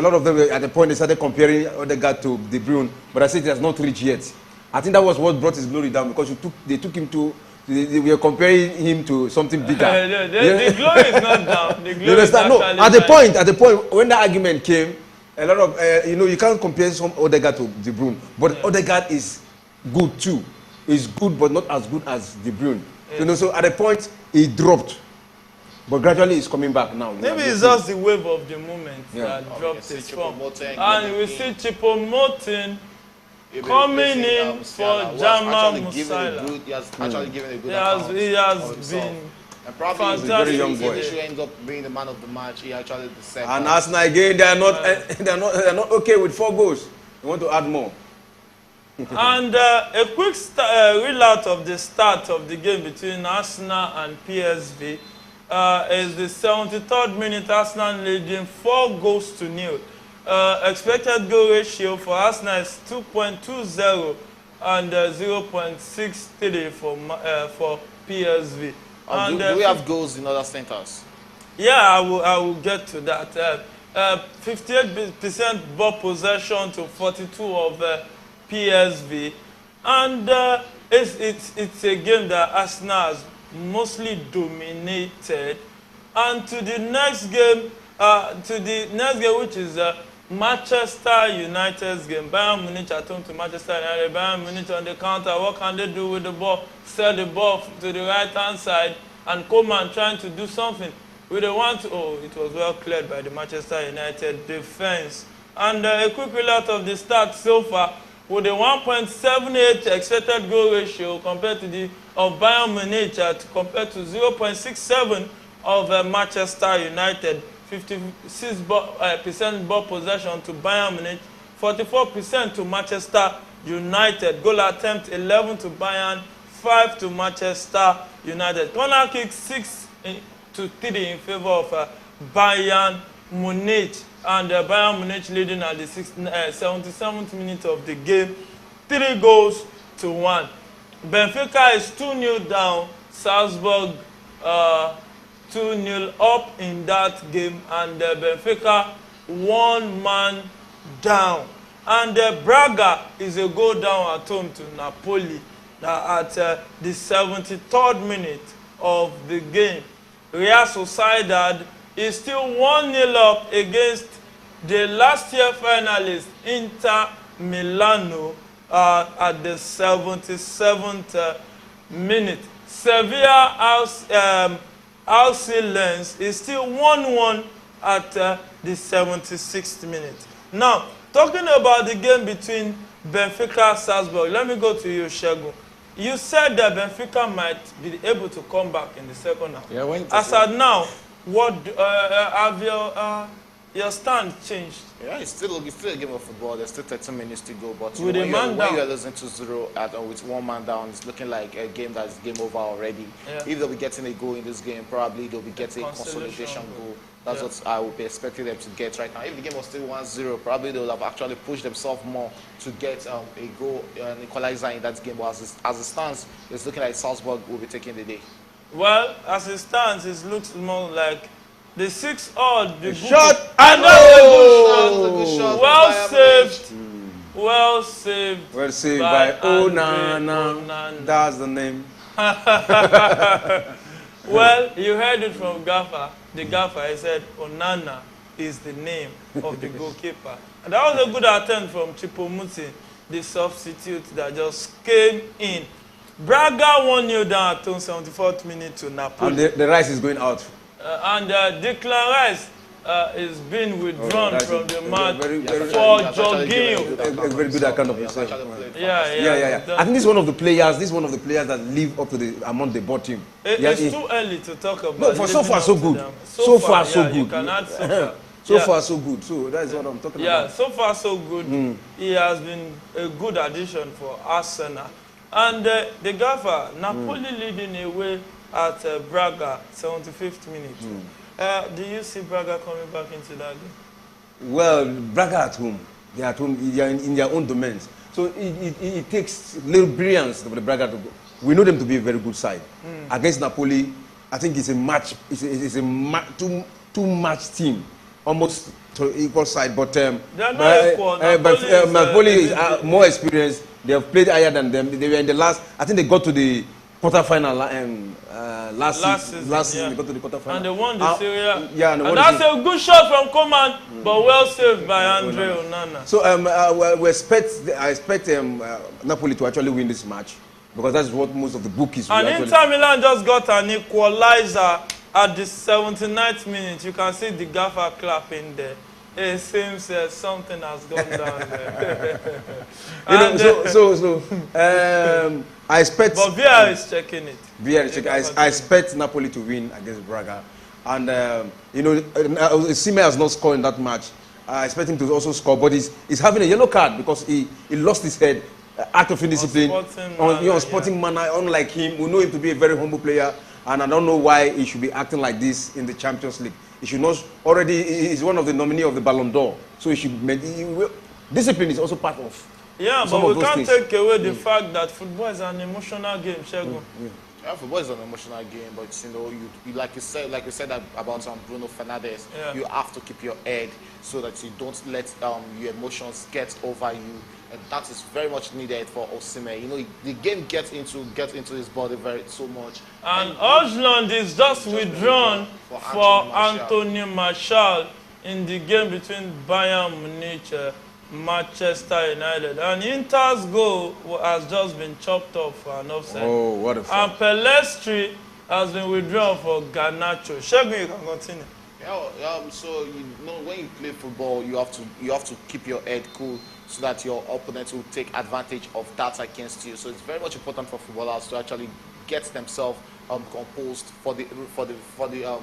lot of them at the point they started comparing Odegaard to De Bruyne, but I said it has not reached yet. I think that was what brought his glory down, because they took him to. They were comparing him to something bigger. The glory is not down. The glory is at the point when that argument came, a lot of you can't compare some Odegaard to De Bruyne, but Odegaard is good too. He's good, but not as good as De Bruyne. So at a point he dropped, but gradually he's coming back now. Maybe it's just the wave of the moment that dropped his form. And we see Choupo-Moting coming in for Jamal Musiala. He has actually given a good He has been and probably fantastic. Very young boy. He ends up being the man of the match. He actually deserves. And Arsenal again, they are not okay with 4 goals. They want to add more. And a quick reload of the start of the game between Arsenal and PSV is the 73rd minute. Arsenal leading 4 goals to 0. Expected goal ratio for Arsenal is 2.20 and 0.63 for PSV. And, do we have goals in other centers? Yeah, I will get to that. 58% ball possession to 42 of PSV, and it's a game that Arsenal has mostly dominated. And to the next game, which is Manchester United's game. Bayern Munich at home to Manchester United. Bayern Munich on the counter. What can they do with the ball? Sell the ball to the right-hand side, and Coman trying to do something. With the it was well cleared by the Manchester United defense. And a quick relate of the start so far, with a 1.78 expected goal ratio compared to the of Bayern Munich compared to 0.67 of Manchester United. 56% ball possession to Bayern Munich, 44% to Manchester United. Goal attempt 11 to Bayern, 5 to Manchester United. Corner kick 6-3 in favor of Bayern Munich, and Bayern Munich leading at the 77th minute of the game, 3 goals to 1. Benfica is 2-0 down. Salzburg 2-0 up in that game, and Benfica 1 man down. And Braga is a goal down at home to Napoli at the 73rd minute of the game. Real Sociedad is still 1-0 up against the last year finalist Inter Milano at the 77th minute. Sevilla Alce Lens is still 1-1 at the 76th minute. Now, talking about the game between Benfica and Salzburg, let me go to you, Shegun. You said that Benfica might be able to come back in the second half. Yeah, as at now, what have your your stand changed. Yeah, it's still a game of football. There's still 13 minutes to go. But with a man when down, you're losing 2-0 with one man down, it's looking like a game that's game over already. Yeah. If they'll be getting a goal in this game, probably they'll be getting a consolidation goal. That's what I would be expecting them to get right now. If the game was still 1-0, probably they would have actually pushed themselves more to get a goal, an equalizer in that game. But as it stands, it's looking like Salzburg will be taking the day. Well, as it stands, it looks more like the 6-0. The shot! Another good shot. Well saved. Well saved. Well saved by Onana. That's the name. Well, you heard it from Gaffer. The Gaffer, he said, Onana is the name of the goalkeeper. And that was a good attempt from Chipomuti, the substitute that just came in. Braga 1-0 down at 74th minute to Napoli. And the Rice is going out. And Declan Rice is being withdrawn from the match for Jorginho. A very good account of himself. Yeah. I think this is one of the players. that live up to among the bottom. It's too early to talk about. No, for so far so good. So far so good. You can add so far. So far so good. So that is what I'm talking about. Yeah, so far so good. He has been a good addition for Arsenal. And the Gaffer, Napoli leading away at Braga, 75th minute. Do you see Braga coming back into that game? Well, Braga at home. They are at home. They are in their own domains. So it takes little brilliance for the Braga to go. We know them to be a very good side. Against Napoli, I think it's a match. It's a two-match team, almost to equal side. But they are not equal. Napoli is more experienced. They have played higher than them. They were in the last. I think they got to the quarterfinal last season. They got to the quarterfinal. And they won the Serie A. Yeah, and that's a good shot from Coman, but well saved by Andre Onana. So I expect Napoli to actually win this match, because that's what most of the bookies will And Inter Milan just got an equalizer at the 79th minute. You can see the Gaffer clapping there. It seems something has gone down there. I expect. But VR is checking it. VR is checking. I expect Napoli to win against Braga, and Sime has not scored in that match. I expect him to also score, but he's having a yellow card because he lost his head. Act of indiscipline on sporting manner. Unlike him, we know him to be a very humble player, and I don't know why he should be acting like this in the Champions League. He should not he's one of the nominees of the Ballon d'Or, so he should discipline is also part of. Yeah, but we can't take away the fact that football is an emotional game, Shegun. Yeah, football is an emotional game, but you like you said about Bruno Fernandes. You have to keep your head so that you don't let your emotions get over you, and that is very much needed for Osimhen. The game gets into his body so much. And Ojland is just withdrawn for Anthony Martial in the game between Bayern Munich, Manchester United. And Inter's goal has just been chopped off for an offside. Oh, what a fun. And Pelestri has been withdrawn for Garnacho. Shegun, you can continue. So when you play football, you have to keep your head cool so that your opponent will take advantage of that against you. So it's very much important for footballers to actually get themselves composed for the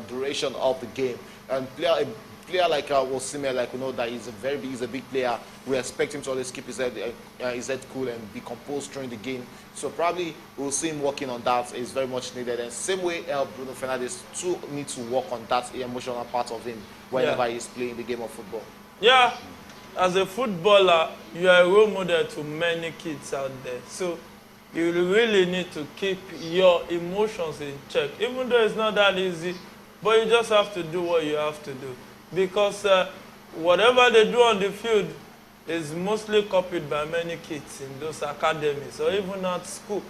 duration of the game. And player like Osimhen, we know that he's a big player. We expect him to always keep his head cool and be composed during the game. So probably we'll see him working on that. It's very much needed. And same way, Bruno Fernandes too needs to work on that emotional part of him whenever he's playing the game of football. Yeah, as a footballer, you are a role model to many kids out there. So you really need to keep your emotions in check, even though it's not that easy. But you just have to do what you have to do. Because whatever they do on the field is mostly copied by many kids in those academies or even at school.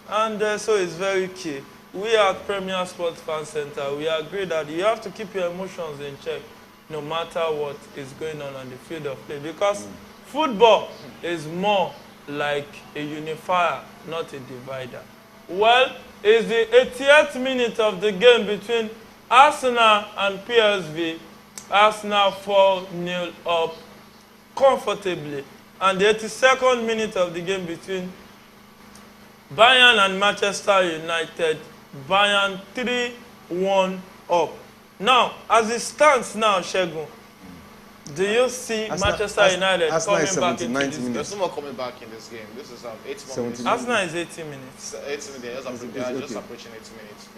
And so it's very key. We at Premier Sports Fan Center, we agree that you have to keep your emotions in check no matter what is going on the field of play. Because football is more like a unifier, not a divider. Well, it's the 80th minute of the game between Arsenal and PSV. Arsenal 4-0 up comfortably. And the 82nd minute of the game between Bayern and Manchester United, Bayern 3-1 up. Now, as it stands now, Shegun, Do you see Manchester United coming back into this game? There's no more coming back in this game. This is 8 more minutes. Arsenal is 80 minutes. 80 minutes. They're just approaching 80 minutes.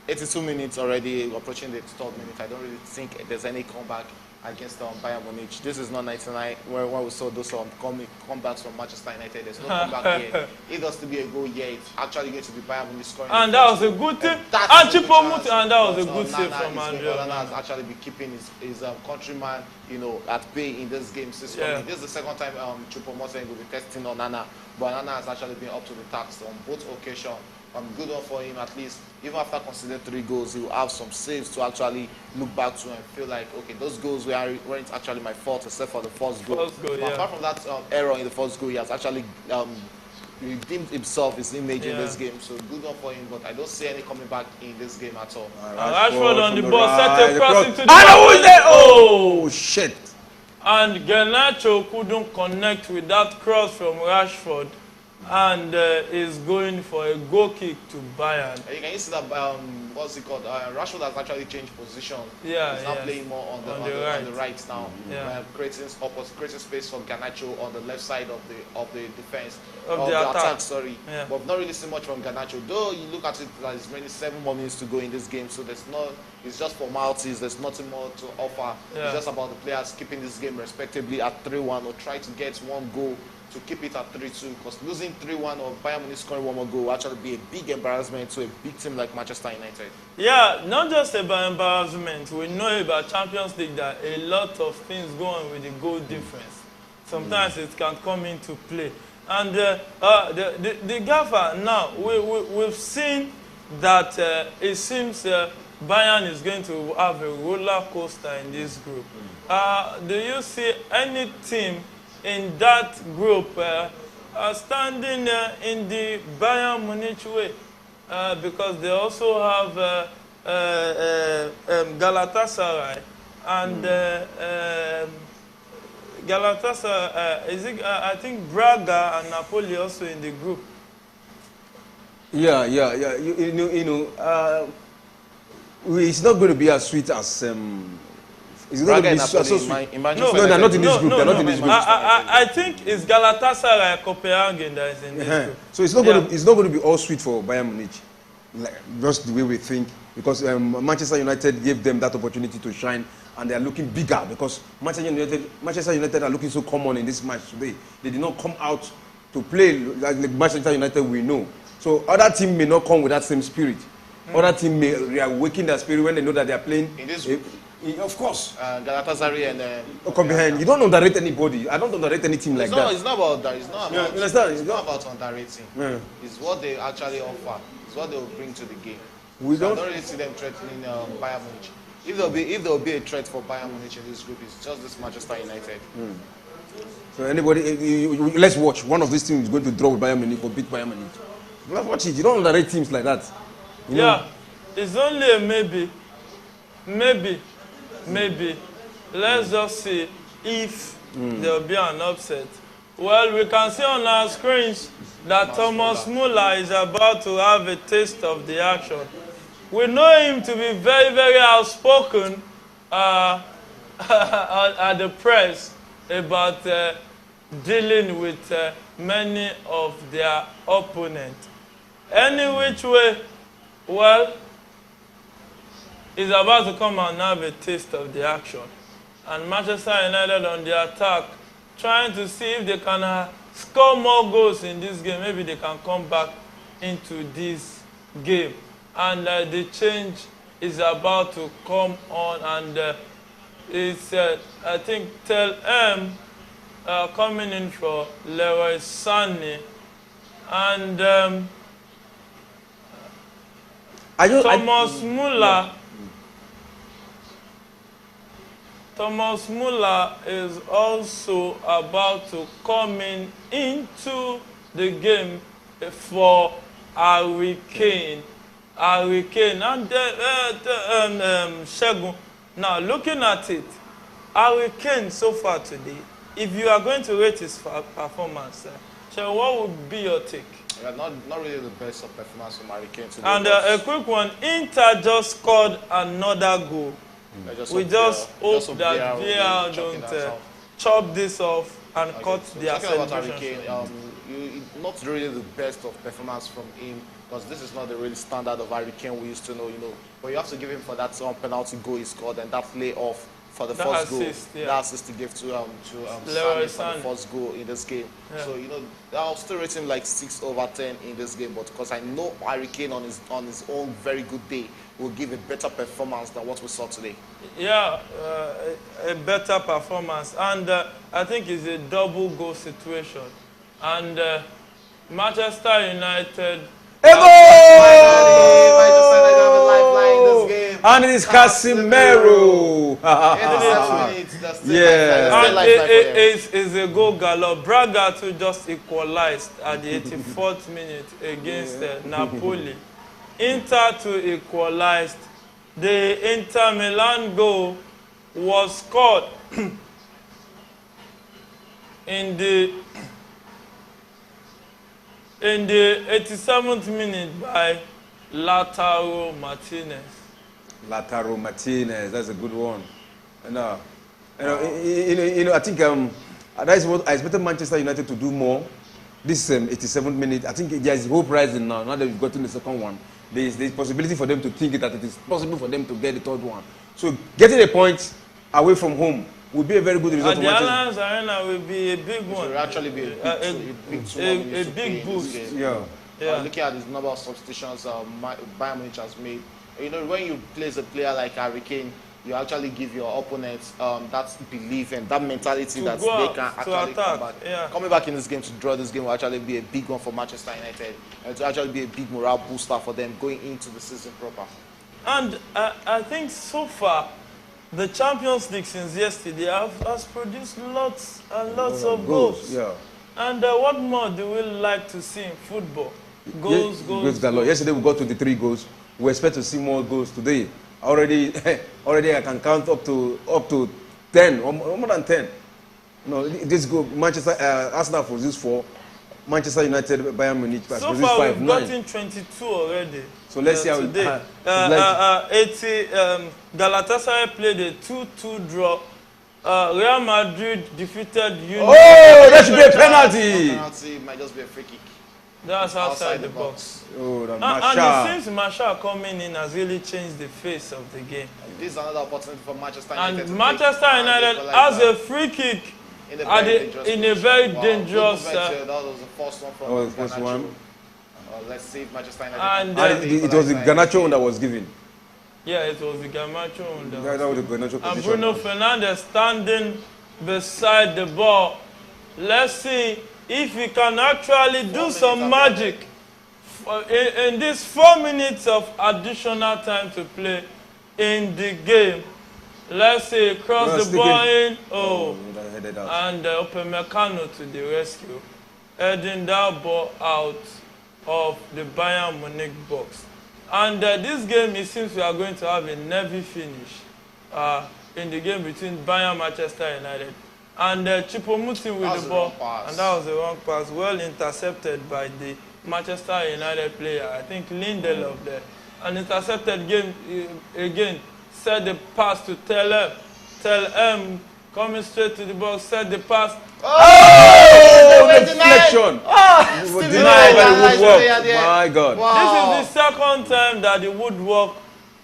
82 minutes already, approaching the 3rd minute. I don't really think there's any comeback against Bayern Munich. This is not 99 where we saw those comebacks from Manchester United. There's no comeback here. It does to be a goal here. It's actually going to be Bayern Munich scoring. And that was a good thing. And that was a good save from Andrea. Nana has actually been keeping his countryman, at bay in this game since coming. This is the second time Choupo-Moting will be testing on Nana, but Nana has actually been up to the task on both occasions. Good one for him, at least. Even after conceding 3 goals, he will have some saves to actually look back to and feel like, okay, those goals weren't actually my fault, except for the first goal. Apart from that error in the first goal, he has actually redeemed himself, his image in this game. So good one for him, but I don't see any coming back in this game at all. Rashford on the ball, set a cross into the Oh, shit. And Garnacho couldn't connect with that cross from Rashford. And is going for a goal kick to Bayern. Can you see that? What's it called? Rashford has actually changed position. He's now playing more on the right now. Creating space for Garnacho on the left side of the defense of the attack. Sorry, but I've not really seen much from Garnacho. Though you look at it, there's really 7 more minutes to go in this game, so there's no. It's just formalities. There's nothing more to offer. It's just about the players keeping this game respectively at 3-1 or try to get 1 goal to keep it at 3-2, because losing 3-1 or Bayern Munich scoring 1 more goal will actually be a big embarrassment to a big team like Manchester United. Yeah, not just about embarrassment. We know about Champions League that a lot of things go on with the goal difference. Sometimes it can come into play. And the gaffer, now, we've seen that it seems Bayern is going to have a roller coaster in this group. Do you see any team in that group standing in the Bayern Munich way? Because they also have Galatasaray and Galatasaray, I think Braga and Napoli also in the group. Yeah. It's not going to be as sweet as it's not going to be so sweet. No, they're not in this group. They're not in this group. I think it's Galatasaray, Copenhagen that is in this group. So it's not going to be all sweet for Bayern Munich, like just the way we think, because Manchester United gave them that opportunity to shine, and they are looking bigger because Manchester United are looking so common in this match today. They did not come out to play like Manchester United we know. So other team may not come with that same spirit. Other team may reawaken their spirit when they know that they are playing in this group. Of course. Galatasaray and behind. You don't underrate anybody. I don't underrate any team like that. It's not about that. It's not about. It's not about underrating. It's what they actually offer. It's what they will bring to the game. I don't really see them threatening Bayern Munich. If there will be a threat for Bayern Munich in this group, it's just this Manchester United. So anybody, let's watch. One of these teams is going to draw with Bayern Munich or beat Bayern Munich. Let's watch it. You don't underrate teams like that. You know? It's only a maybe. Let's just see if there will be an upset. Well, we can see on our screens that Thomas Muller is about to have a taste of the action. We know him to be very, very outspoken at the press about dealing with many of their opponents. Any which way, well, he's about to come and have a taste of the action. And Manchester United on the attack, trying to see if they can score more goals in this game. Maybe they can come back into this game. And the change is about to come on. And it's, I think, Tel M coming in for Leroy Sané. And Thomas Muller. Thomas Muller is also about to come into the game for Harry Kane. And Shegun. Now, looking at it, Harry Kane so far today, if you are going to rate his performance, Shegun, what would be your take? Not really the best of performance from Harry Kane today. And a quick one, Inter just scored another goal. We just hope that VAR don't chop this off and cut their celebration. Not really the best of performance from him, because this is not the real standard of Hurricane we used to know, But you have to give him for that penalty goal he scored and that play off for the first goal. That assist he gave to Sane for the first goal in this game. Yeah. So I'll still rate him like 6/10 in this game, but because I know Hurricane on his own very good day will give a better performance than what we saw today. Yeah, a better performance, and I think it's a double goal situation, and Manchester United. And it is Casemiro. It's a goal galore. Braga too just equalized at the 84th minute against Napoli. Inter to equalized. The Inter Milan goal was scored in the 87th minute by Lautaro Martinez. Lautaro Martinez, that's a good one. I think that is what I expected Manchester United to do more. This 87th minute, I think there is hope rising now. Now that we've gotten the second one, there is possibility for them to think that it is possible for them to get the third one. So getting a point away from home will be a very good result for Manchester. The Allianz Arena will be a big one. It will actually be a big boost. Yeah. Looking at the number of substitutions Bayern Munich has made, when you place a player like Harry Kane, you actually give your opponents that belief and that mentality that they can actually come back. Yeah. Coming back in this game to draw this game will actually be a big one for Manchester United, and to actually be a big morale booster for them going into the season proper. And I think so far, the Champions League since yesterday has produced lots and lots of goals. Yeah. And what more do we like to see in football? Goals. Yesterday we got 23 goals. We expect to see more goals today. Already I can count up to 10 or more than 10. This goal Manchester Arsenal produced 4. Manchester United, Bayern Munich has produced 5. So far we've gotten 22 already. So let's see how today. 80 Galatasaray played a 2-2 draw. Real Madrid defeated Union. Oh, that should be a penalty. Penalty might just be a free kick. That's outside the box. Oh, and it seems Martial coming in has really changed the face of the game. This is another opportunity for Manchester United. And Manchester United has a free kick in a very dangerous. That was the first one from the first one. Let's see if Manchester United. And it was the Garnacho that was given. Yeah, it was the Garnacho one. That was the Garnacho position. And Bruno Fernandes standing beside the ball. Let's see if he can actually do some magic in these 4 minutes of additional time to play in the game. Let's see, cross the ball in. And Upamecano to the rescue, heading that ball out of the Bayern Munich box. And this game, it seems we are going to have a nervy finish in the game between Bayern and Manchester United. And Choupo-Moting with the ball, and that was the wrong pass, well intercepted by the Manchester United player. I think Lindelof there. And intercepted again, set the pass to Tel M, coming straight to the box, set the pass. Deflection! Denied by the woodwork. My God. Wow. This is the second time that the woodwork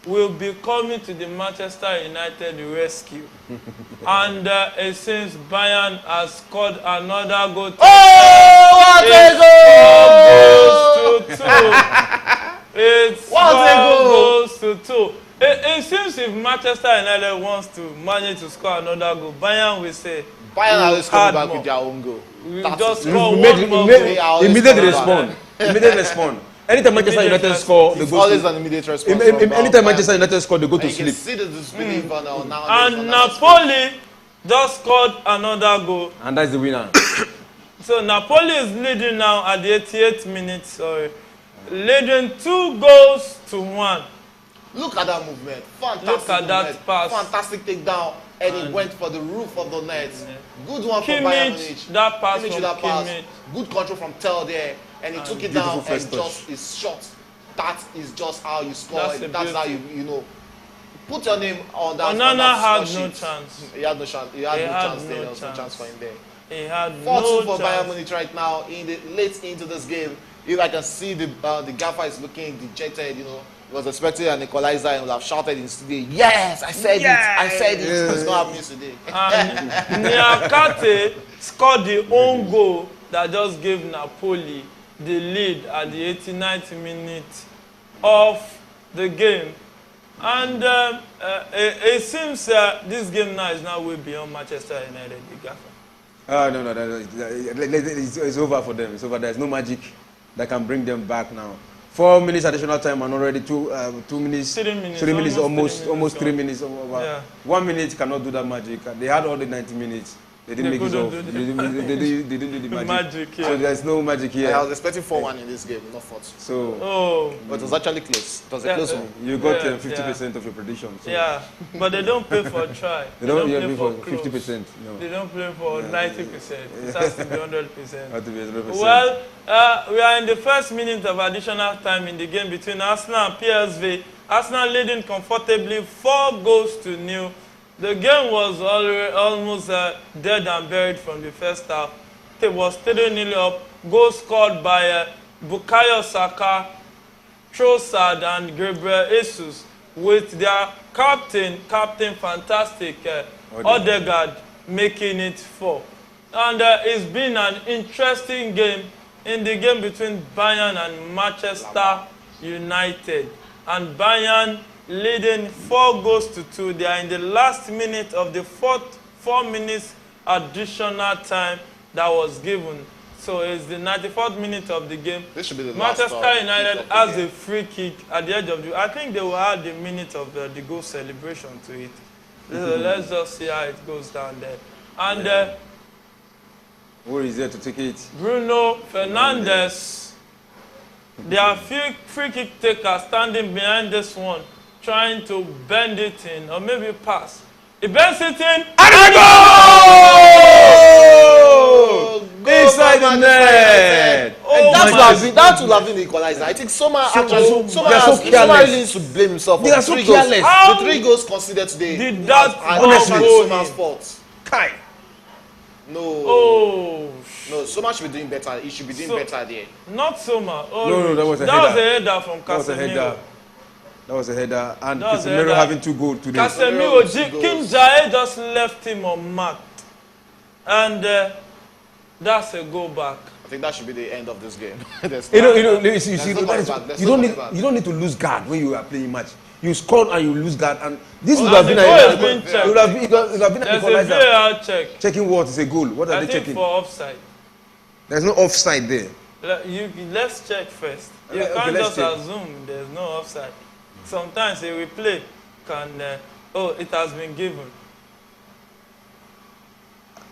will be coming to the Manchester United rescue. And it seems Bayern has scored another goal. What a goal! 4 goals to 2. It's 4 goals to 2. It seems if Manchester United wants to manage to score another goal, Bayern will say, Bayern always come back with their own goal. We just score one more goal. Immediately respond. Anytime Manchester United score, the goal. Always an immediate response. Anytime Manchester United score, they go to sleep. You can see the disbelief now. And Napoli just scored another goal. And that's the winner. So Napoli is leading now at the 88th minute. Leading 2 goals to 1. Look at that movement. Fantastic. Look at that pass. Fantastic takedown. And he went for the roof of the net. Good one from Bayern Munich. That pass from Kimmich. Good control from Tel there. And he took it down and just his shot. That is just how you score. That's how you know. put your name on that. Onana had no chance. He had no chance. He had no chance there. There was no chance for him there. He had 4-2 no for chance. Bayern Munich right now in the late into this game. If I can see the gaffer is looking dejected, you know. He was expecting an equalizer and would have shouted in studio, yes, I said it, I said it. It's not happening today. And Niakate scored the own goal that just gave Napoli the lead at the 89th minute of the game. And it seems this game now is now way beyond Manchester United, the gaffer. No, it's over for them. It's over. There's no magic that can bring them back now. 4 minutes additional time and already 2 minutes. 3 minutes. 3 minutes, almost 3 minutes. Yeah. 1 minute cannot do that magic. They had all the 90 minutes. They didn't make it off. They didn't do the magic. Yeah. So there's no magic here. I was expecting 4-1 in this game, not 4-2. So, but it was actually close. It was a close one. You got 50% of your prediction. So. Yeah, but they don't pay for a try. They don't play for 50%. No. They don't play for 90%. It has to be 100%. Has to be 100%. Well, we are in the first minute of additional time in the game between Arsenal and PSV. Arsenal leading comfortably 4-0. The game was almost dead and buried from the first half. It was 3-0 up. Goal scored by Bukayo Saka, Trossard and Gabriel Jesus, with their captain fantastic, Odegaard, making it 4. And it's been an interesting game in the game between Bayern and Manchester United. And Bayern leading 4-2. They are in the last minute of the 4 minutes additional time that was given. So it's the 94th minute of the game. This should be the Manchester last United has a free kick at the edge of the... I think they will add the minute of the goal celebration to it. So let's just see how it goes down there. And who is there to take it? Bruno Fernandes, their free kick taker, standing behind this one, trying to bend it in, or maybe pass. He bends it in, and goal! Inside the net! Oh, that would have been the equalizer. I think Soma really needs to blame himself. They are so careless. The 3 goals conceded today. Did that honestly Soma's fault? Kai. No. Oh. No, Soma should be doing better. He should be doing better there. Not Soma. Oh, no, that was a header. That Was a header from Casemiro. That was a header. And Casemiro having 2 goals today. Casemiro, Kim Jae just left him unmarked. And that's a go back. I think that should be the end of this game. You don't need to lose guard when you are playing match. You score and you lose guard, and this would have been an equalizer. VAR check. Checking what is a goal? What are they checking? For offside. There's no offside there. Let's check first. You can't just assume there's no offside. Sometimes a replay can. It has been given.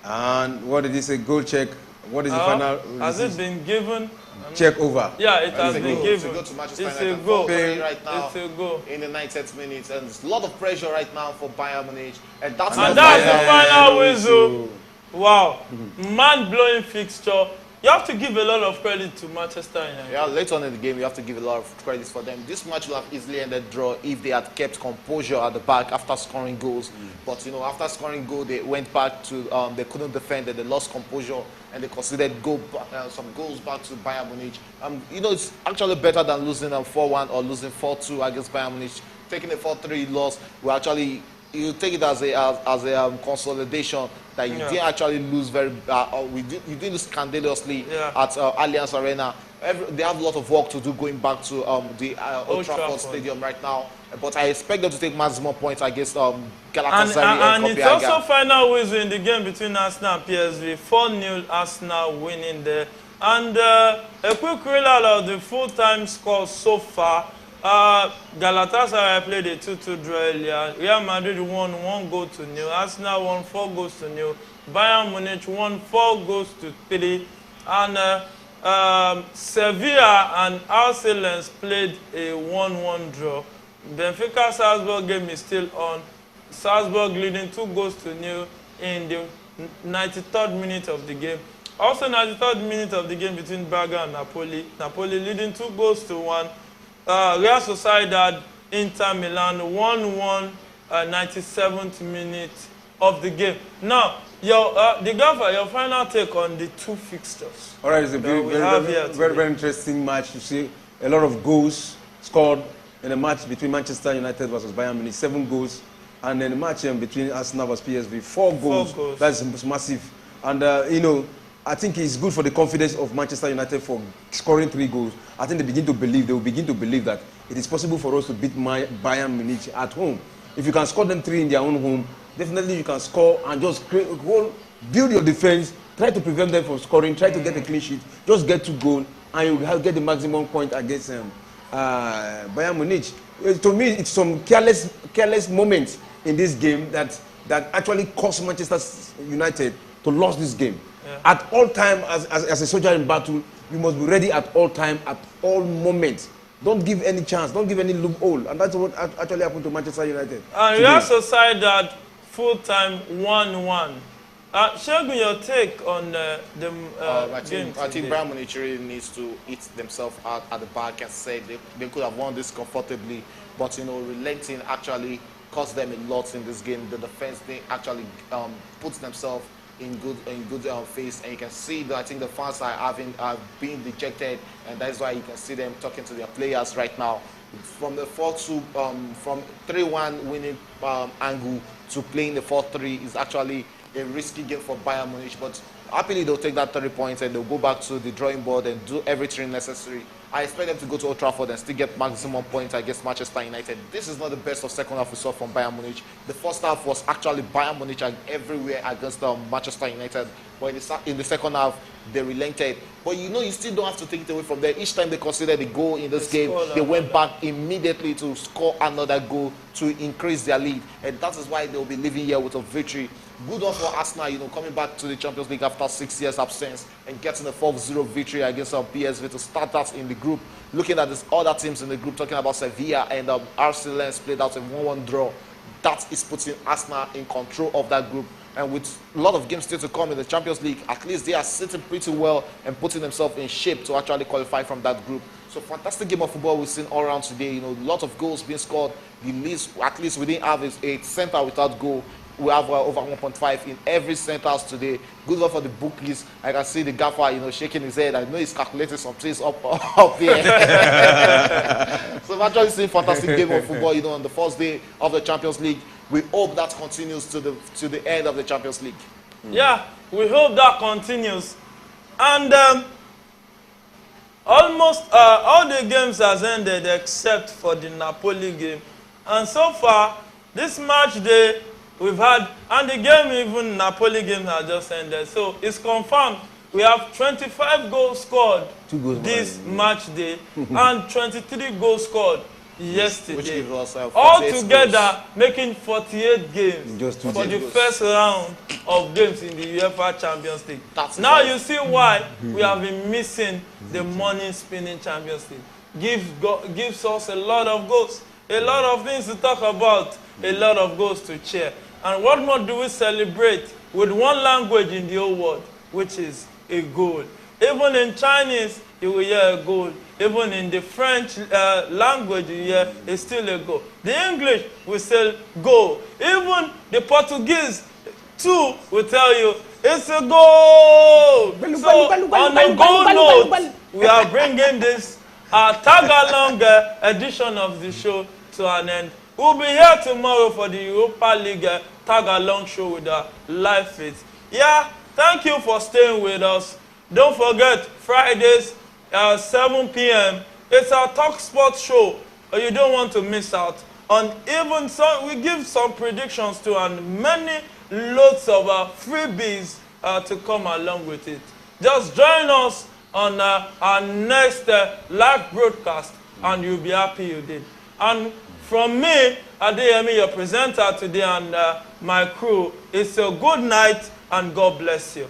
And what did he say? Goal check. What is the final? Has it been given? Check over. Yeah, it has been given. It's a goal right now. It's a goal in the 90th minute, and there's a lot of pressure right now for Bayern Munich, and that's the final whistle. Wow, man-blowing fixture. You have to give a lot of credit to Manchester United. Yeah, later on in the game, you have to give a lot of credit for them. This match would have easily ended draw if they had kept composure at the back after scoring goals. But, you know, after scoring goal, they went back to, they couldn't defend, they lost composure, and they conceded some goals back to Bayern Munich. You know, it's actually better than losing 4-1 or losing 4-2 against Bayern Munich. Taking a 4-3 loss will actually... You take it as a consolidation that you didn't actually lose you didn't lose scandalously at Allianz Arena. They have a lot of work to do going back to the Old Trafford Stadium right now. But I expect them to take maximum points against Galatasaray and it's also final whistle in the game between Arsenal and PSV. 4-0 Arsenal winning there. And a quick reload of the full-time score so far. Galatasaray played a 2-2 draw earlier. Real Madrid won 1-0. Arsenal won 4-0. Bayern Munich won 4-3. And Sevilla and Arsenal played a 1-1 draw. Benfica-Salzburg game is still on. Salzburg leading 2-0 in the 93rd minute of the game. Also 93rd minute of the game between Braga and Napoli. Napoli leading 2-1. Real Sociedad, Inter Milan 1-1 97th minute of the game. Now, your final take on the two fixtures. All right, it's a very interesting match. You see a lot of goals scored in a match between Manchester United versus Bayern Munich, 7 goals. And then the match between Arsenal versus PSV, 4 goals. That's massive. And, I think it's good for the confidence of Manchester United for scoring 3 goals. I think they will begin to believe that it is possible for us to beat Bayern Munich at home. If you can score them 3 in their own home, definitely you can score and just build your defense, try to prevent them from scoring, try to get a clean sheet, just get to goal, and you will get the maximum point against Bayern Munich. To me, it's some careless moments in this game that actually cost Manchester United to lose this game. Yeah. At all time, as a soldier in battle, you must be ready at all time, at all moments. Don't give any chance, don't give any loophole. And that's what actually happened to Manchester United. And you also side that full-time 1-1. Shogun, your take on the game I think Bayern Munich really needs to eat themselves out at the back and say they could have won this comfortably. But, relenting actually cost them a lot in this game. The defense, they actually puts themselves in good face, and you can see that I think the fans are being dejected, and that's why you can see them talking to their players right now. From the 4-2, from 3-1 winning angle to playing the 4-3 is actually a risky game for Bayern Munich, but happily they'll take that 3 points and they'll go back to the drawing board and do everything necessary. I expect them to go to Old Trafford and still get maximum points against Manchester United. This is not the best of second half we saw from Bayern Munich. The first half was actually Bayern Munich everywhere against Manchester United. But in the second half, they relented. But you still don't have to take it away from there. Each time they considered a goal in this game, they went back immediately to score another goal to increase their lead. And that is why they'll be leaving here with a victory. Good one for Arsenal, coming back to the Champions League after 6 years absence and getting a 4-0 victory against PSV to start that in the group. Looking at these other teams in the group, talking about Sevilla and Arsenal played out a 1-1 draw. That is putting Arsenal in control of that group. And with a lot of games still to come in the Champions League, at least they are sitting pretty well and putting themselves in shape to actually qualify from that group. So fantastic game of football we've seen all around today. A lot of goals being scored. At least we didn't have a center without goal. We have over 1.5 in every centers today. Good luck for the bookies. I can see the gaffer, shaking his head. I know he's calculating some things up here. So we've actually seen fantastic game of football, on the first day of the Champions League. We hope that continues to the end of the Champions League. Yeah, we hope that continues. And almost all the games has ended except for the Napoli game. And so far, this match day, we've had, and the game, even Napoli game has just ended. So it's confirmed. We have 25 goals scored this match day and 23 goals scored yesterday. Which gives us all together making 48 games for the first round of games in the UEFA Champions League. Now you see why we have been missing the money spinning Champions League. Gives us a lot of goals, a lot of things to talk about, a lot of goals to cheer. And what more do we celebrate with one language in the whole world, which is a goal. Even in Chinese, you will hear a goal. Even in the French language, you hear it's still a goal. The English will say goal. Even the Portuguese, too, will tell you it's a goal. So on a goal note, we are bringing this tag-along edition of the show to an end. We'll be here tomorrow for the Europa League tag-along show with the live feeds. Yeah, thank you for staying with us. Don't forget, Fridays, 7 p.m., it's our Talk Sports show. You don't want to miss out. And even some, we give some predictions too, and many loads of freebies to come along with it. Just join us on our next live broadcast, and you'll be happy you did. And from me, Adeyemi, your presenter today, and my crew, it's a good night, and God bless you.